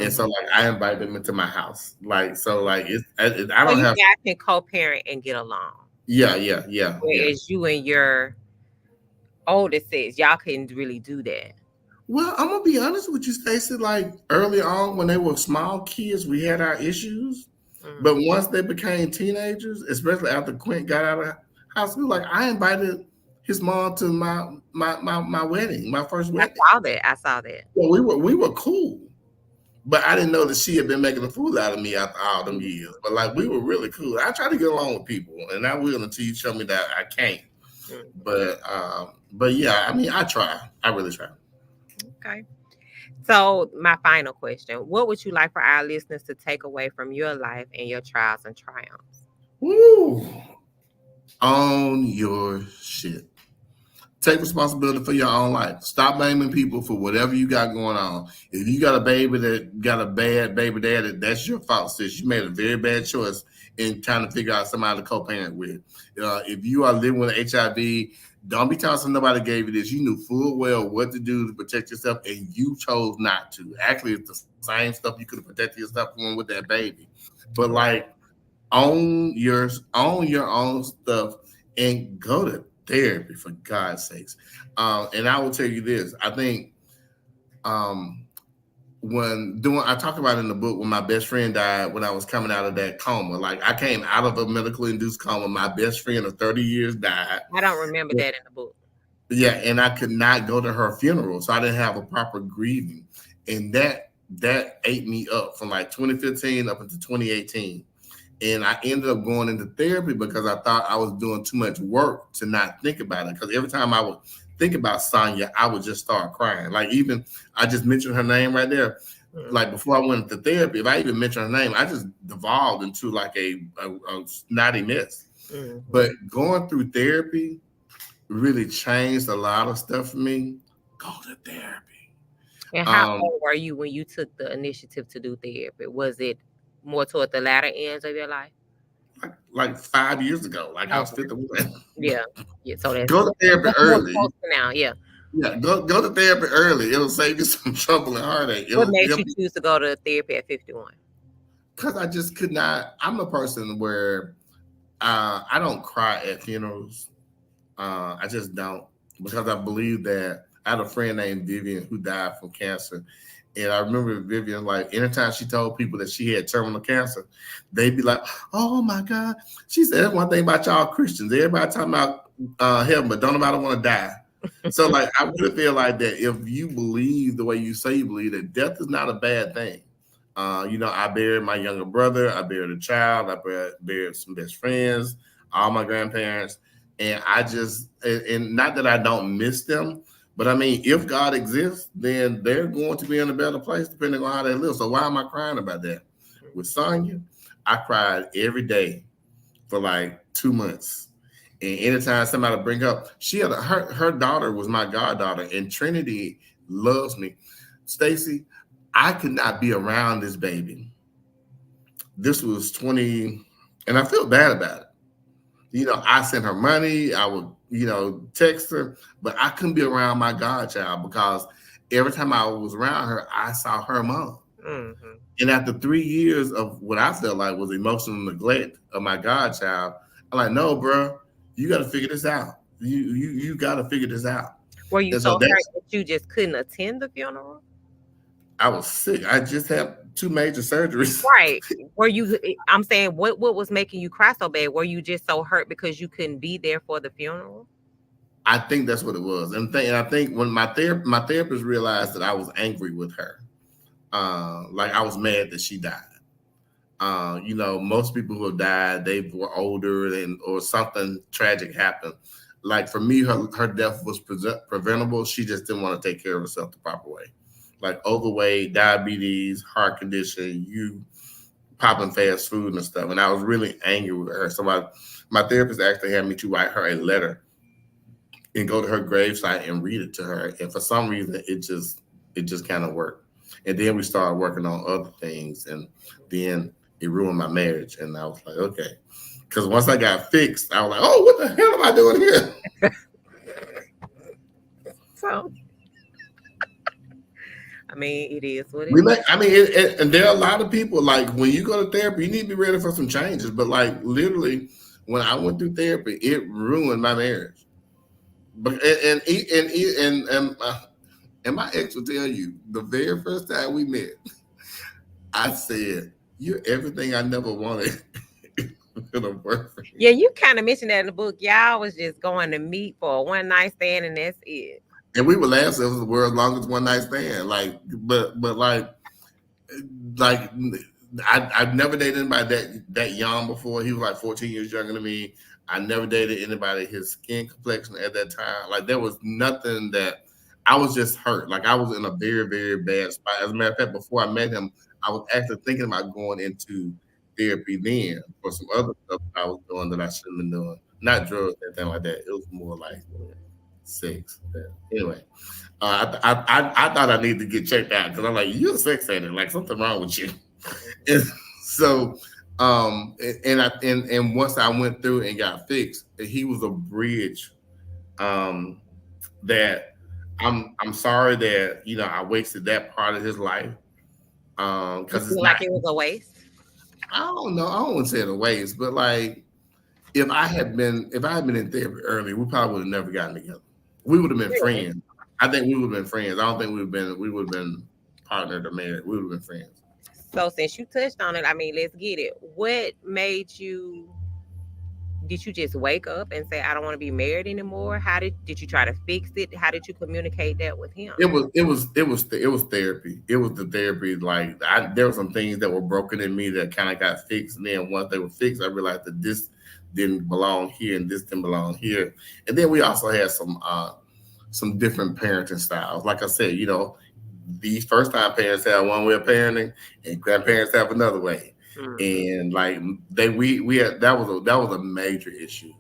and so Mhm. like I invite them into my house. Like, so like I So don't you have. guys can co-parent and get along. Yeah, yeah, yeah, yeah. Whereas you and your oldest sis, y'all couldn't really do that. Well, I'm gonna be honest with you, Stacey. Like, early on, when they were small kids, we had our issues. Mhm. But once they became teenagers, especially after Quint got out of high school, like, I invited his mom to my wedding, my first I wedding. saw that. I saw that. So we were cool. But I didn't know that she had been making a fool out of me after all them years. But like, we were really cool. I try to get along with people, and I will until you show me that I can't. Mhm. But yeah, I mean, I try. I really try. Okay. So, my final question: what would you like for our listeners to take away from your life and your trials and triumphs? Woo! Own your shit. Take responsibility for your own life. Stop blaming people for whatever you got going on. If you got a baby that got a bad baby daddy, that's your fault, sis. You made a very bad choice in trying to figure out somebody to co-parent with. If you are living with HIV, don't be telling nobody gave you this. You knew full well what to do to protect yourself, and you chose not to. Actually, it's the same stuff you could have protected yourself from with that baby. But like, Right. own your own stuff and go to therapy for God's sakes. And I will tell you this: I think um, when doing, I talk about in the book when my best friend died when I was coming out of that coma. Like I came out of a medical induced coma. My best friend of 30 years died. I don't remember that in the book. Yeah, and I could not go to her funeral, so I didn't have a proper grieving, and that ate me up from like 2015 up into 2018. And I ended up going into therapy because I thought I was doing too much work to not think about it. Because every time I would think about Sonya, I would just start crying. Like even I just mentioned her name right there. Mm. Like before I went into therapy, if I even mentioned her name, I just devolved into like a snotty mess. Mhm. But going through therapy really changed a lot of stuff for me. Go to therapy. And how Um, old were you when you took the initiative to do therapy? Was it more toward the latter ends of your life? like 5 years ago, like I was Okay. 51. Yeah. Yeah. So Go to therapy that's more early. close to now. Yeah. Yeah, go to therapy early. It'll save you some trouble and heartache. What It'll made help you you choose to go to therapy at 51? because I just could not. I'm a person where I don't cry at funerals. I just don't because I believe that I had a friend named Vivian who died from cancer. And I remember Vivian, like, anytime she told people that she had terminal cancer, they'd be like, oh my God. She said, that's one thing about y'all Christians. Everybody talking about heaven, but don't nobody want to die. So, like, I really feel like that if you believe the way you say you believe, that death is not a bad thing. I buried my younger brother, I buried a child, I buried some best friends, all my grandparents. And and not that I don't miss them, but I mean, if God exists, then they're going to be in a better place depending on how they live. So why am I crying about that? With Sonya, I cried every day for like 2 months. And anytime somebody bring up, she had her daughter was my goddaughter, and Trinity loves me. Stacy, I could not be around this baby. This was 20, and I feel bad about it. I sent her money. I would, text her, but I couldn't be around my godchild because every time I was around her, I saw her mom. Hmm. And after 3 years of what I felt like was emotional neglect of my godchild, I'm like, no, bro, you got to figure this out. You got to figure this out. Were you And so so hurt that's that you just couldn't attend the funeral? I was sick. I just had two major surgeries. Right. Were you? I'm saying, what was making you cry so bad? Were you just so hurt because you couldn't be there for the funeral? I think that's what it was. And I think when my therapist realized that I was angry with her, like I was mad that she died. Most people who have died, they were older and or something tragic happened. Like for me, her death was preventable. She just didn't want to take care of herself the proper way. Like overweight, diabetes, heart condition, you popping fast food and stuff. And I was really angry with her. So my therapist actually had me to write her a letter and go to her gravesite and read it to her. And for some reason, it just kind of worked. And then we started working on other things, and then it ruined my marriage. And I was like, okay, because once I got fixed, I was like, oh, what the hell am I doing here? So, I mean, it is what it We is. make, I mean, and there are a lot of people like when you go to therapy, you need to be ready for some changes. But like literally, when I went through therapy, it ruined my marriage. But and my ex will tell you the very first time we met, I said, "You're everything I never wanted in a boyfriend." Yeah, you kind of mentioned that in the book. Y'all was just going to meet for a one night stand, and that's it. And we would laugh. It was the world's longest one night stand. But like I've never dated anybody that young before. He was like 14 years younger than me. I never dated anybody his skin complexion at that time. Like there was nothing that I was just hurt. Like I was in a very, very bad spot. As a matter of fact, before I met him, I was actually thinking about going into therapy then for some other stuff I was doing that I shouldn't have been doing. Not drugs, anything like that. It was more like sex. But anyway, I thought I needed to get checked out because I'm like, you're a sex addict. Like something wrong with you. And so, and once I went through and got fixed, he was a bridge. Um, that I'm sorry that I wasted that part of his life. You Because it's feel not. like it was a waste? I don't know. I don't want to say it a waste, but like if I had been in therapy early, we probably would have never gotten together. We would have been Really? friends. I think we would have been friends. I don't think we would have been partnered or married. We would have been friends. So since you touched on it, I mean, let's get it. What made you did you just wake up and say I don't want to be married anymore? How did you try to fix it? How did you communicate that with him? It was therapy. It was the therapy. Like there were some things that were broken in me that kind of got fixed, and then once they were fixed, I realized that this didn't belong here and this didn't belong here. And then we also had some different parenting styles. Like I said, these first time parents have one way of parenting, and grandparents have another way. Mhm. And like we had that was a major issue.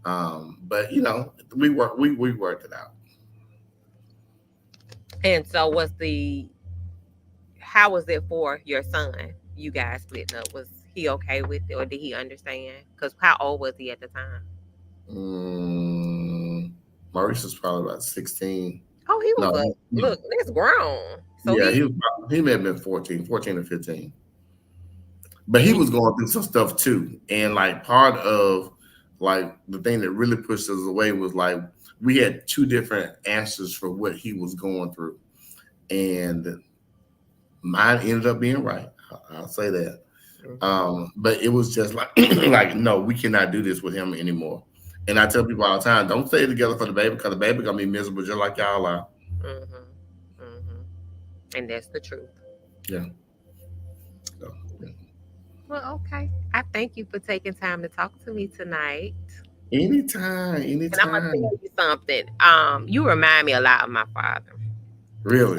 But we worked it out. And so was the how was it for your son? You guys splitting up. Was he okay with it or did he understand? Because how old was he at the time? Mm, Maurice was probably about 16. Oh, he was No, a no, look, that's grown. So yeah, he he may have been 14 or 15. But he was going through some stuff too. And like part of like the thing that really pushed us away was like we had two different answers for what he was going through. And mine ended up being right. I'll say that. Mhm. But it was just like like no, we cannot do this with him anymore. And I tell people all the time, don't stay together for the baby because the baby gonna be miserable just like y'all are. Mhm. Mhm. And that's the truth. Yeah. So, yeah. Well, okay. I thank you for taking time to talk to me tonight. Anytime, And I'm gonna anytime. tell you something. You remind me a lot of my father. So Really.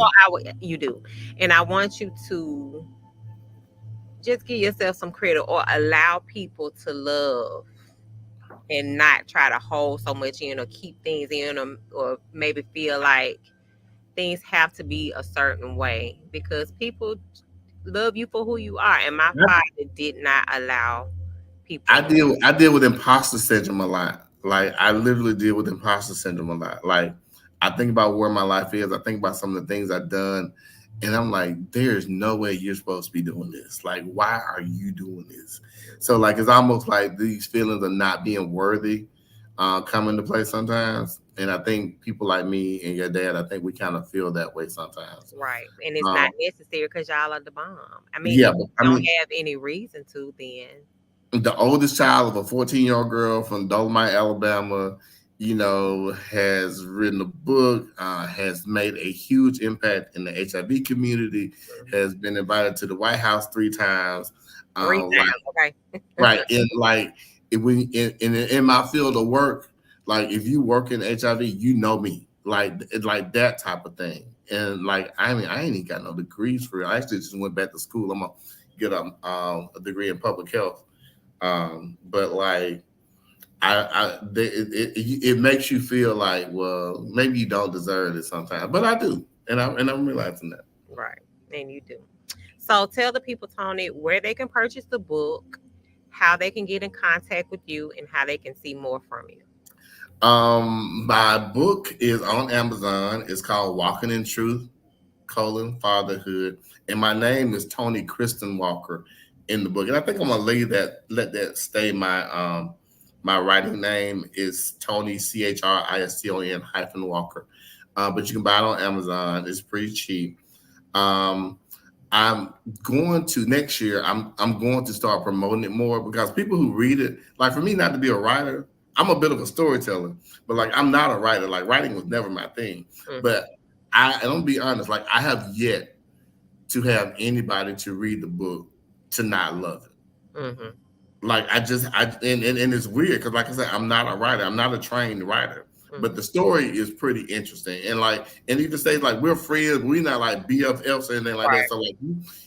you do, and I want you to just give yourself some credit or allow people to love and not try to hold so much in or keep things in or maybe feel like things have to be a certain way because people love you for who you are. And my father did not allow people to. I deal with imposter syndrome a lot. Like I literally deal with imposter syndrome a lot. Like I think about where my life is. I think about some of the things I've done, and I'm like, there's no way you're supposed to be doing this. Like, why are you doing this? So like it's almost like these feelings of not being worthy come into play sometimes. And I think people like me and your dad, I think we kind of feel that way sometimes. Right. And it's Um, not necessary because y'all are the bomb. I mean, yeah, if but you I don't mean, have any reason to, then the oldest child of a 14-year-old girl from Dolomite, Alabama, has written a book, has made a huge impact in the HIV community, has been invited to the White House 3 times. three Like, times, okay? right. And like, in my field of work, like, if you work in HIV, you know me, like that type of thing. And like, I mean, I ain't even got no degrees for it. I actually just went back to school. I'm going to get a degree in public health. But like it makes you feel like, well, maybe you don't deserve it sometimes, but I do, and I'm realizing that. Right. And you do. So tell the people, Tony, where they can purchase the book, how they can get in contact with you, and how they can see more from you. My book is on Amazon. It's called Walking in Truth: Fatherhood, and my name is Tony Kristen Walker in the book. And I think I'm gonna let that stay my writing name is Tony Christon hyphen Walker. But you can buy it on Amazon. It's pretty cheap. Um, I'm going to next year. I'm going to start promoting it more because people who read it, like for me, not to be a writer, I'm a bit of a storyteller, but like I'm not a writer. Like writing was never my thing. Mm-hmm. But and I'm gonna be honest, like I have yet to have anybody to read the book to not love it. Mm-hmm. Like I just and it's weird because like I said, I'm not a writer. I'm not a trained writer. but the story is pretty interesting. And like, and even say like we're friends, we're not like BFFs or anything like that. Right. So like,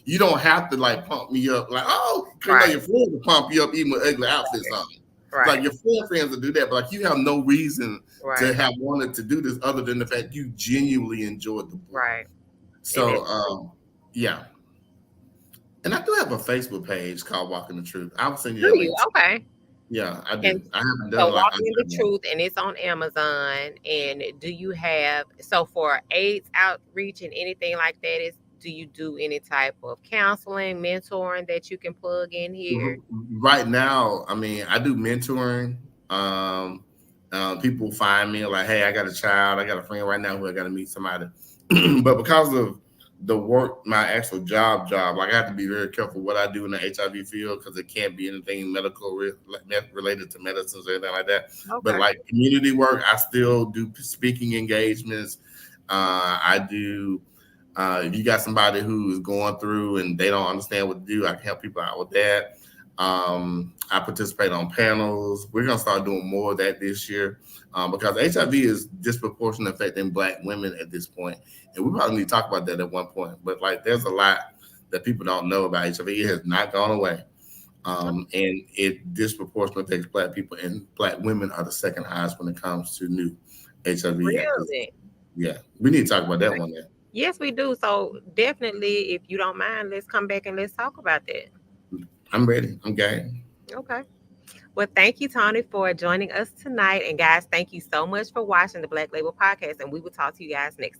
you don't have to like pump me up like, oh, because you know Right. your friends will pump you up even with ugly outfits on. Like Right. your friends will do that, but like you have no reason to Right. have wanted to do this other than the fact you genuinely enjoyed the book. Right. And So it's true. yeah. And I do have a Facebook page called Walking the Truth. I'll send you Do a you? link. Okay. Yeah, I And do. I haven't done so it like Walking in the I Truth, and it's on Amazon. And do you have, so for AIDS outreach and anything like that, is do you do any type of counseling, mentoring that you can plug in here? right now, I mean, I do mentoring. Um, People find me like, hey, I got a child, I got a friend right now who I got to meet somebody. But because of the work, my actual job, like I have to be very careful what I do in the HIV field because it can't be anything related to medicines or anything like that. But Okay. like community work, I still do speaking engagements. I do if you got somebody who is going through and they don't understand what to do, I can help people out with that. I participate on panels. We're gonna start doing more of that this year because HIV is disproportionately affecting Black women at this point, and we probably need to talk about that at one point. But like, there's a lot that people don't know about HIV. It has not gone away, and it disproportionately affects Black people, and Black women are the second highest when it comes to new HIV acquisition. Really? Yeah, we need to talk about that one. Yes, we do. So definitely, if you don't mind, let's come back and let's talk about that. I'm ready. I'm game. Okay. Well, thank you, Tony, for joining us tonight. And guys, thank you so much for watching the Black Label Podcast. And we will talk to you guys next time.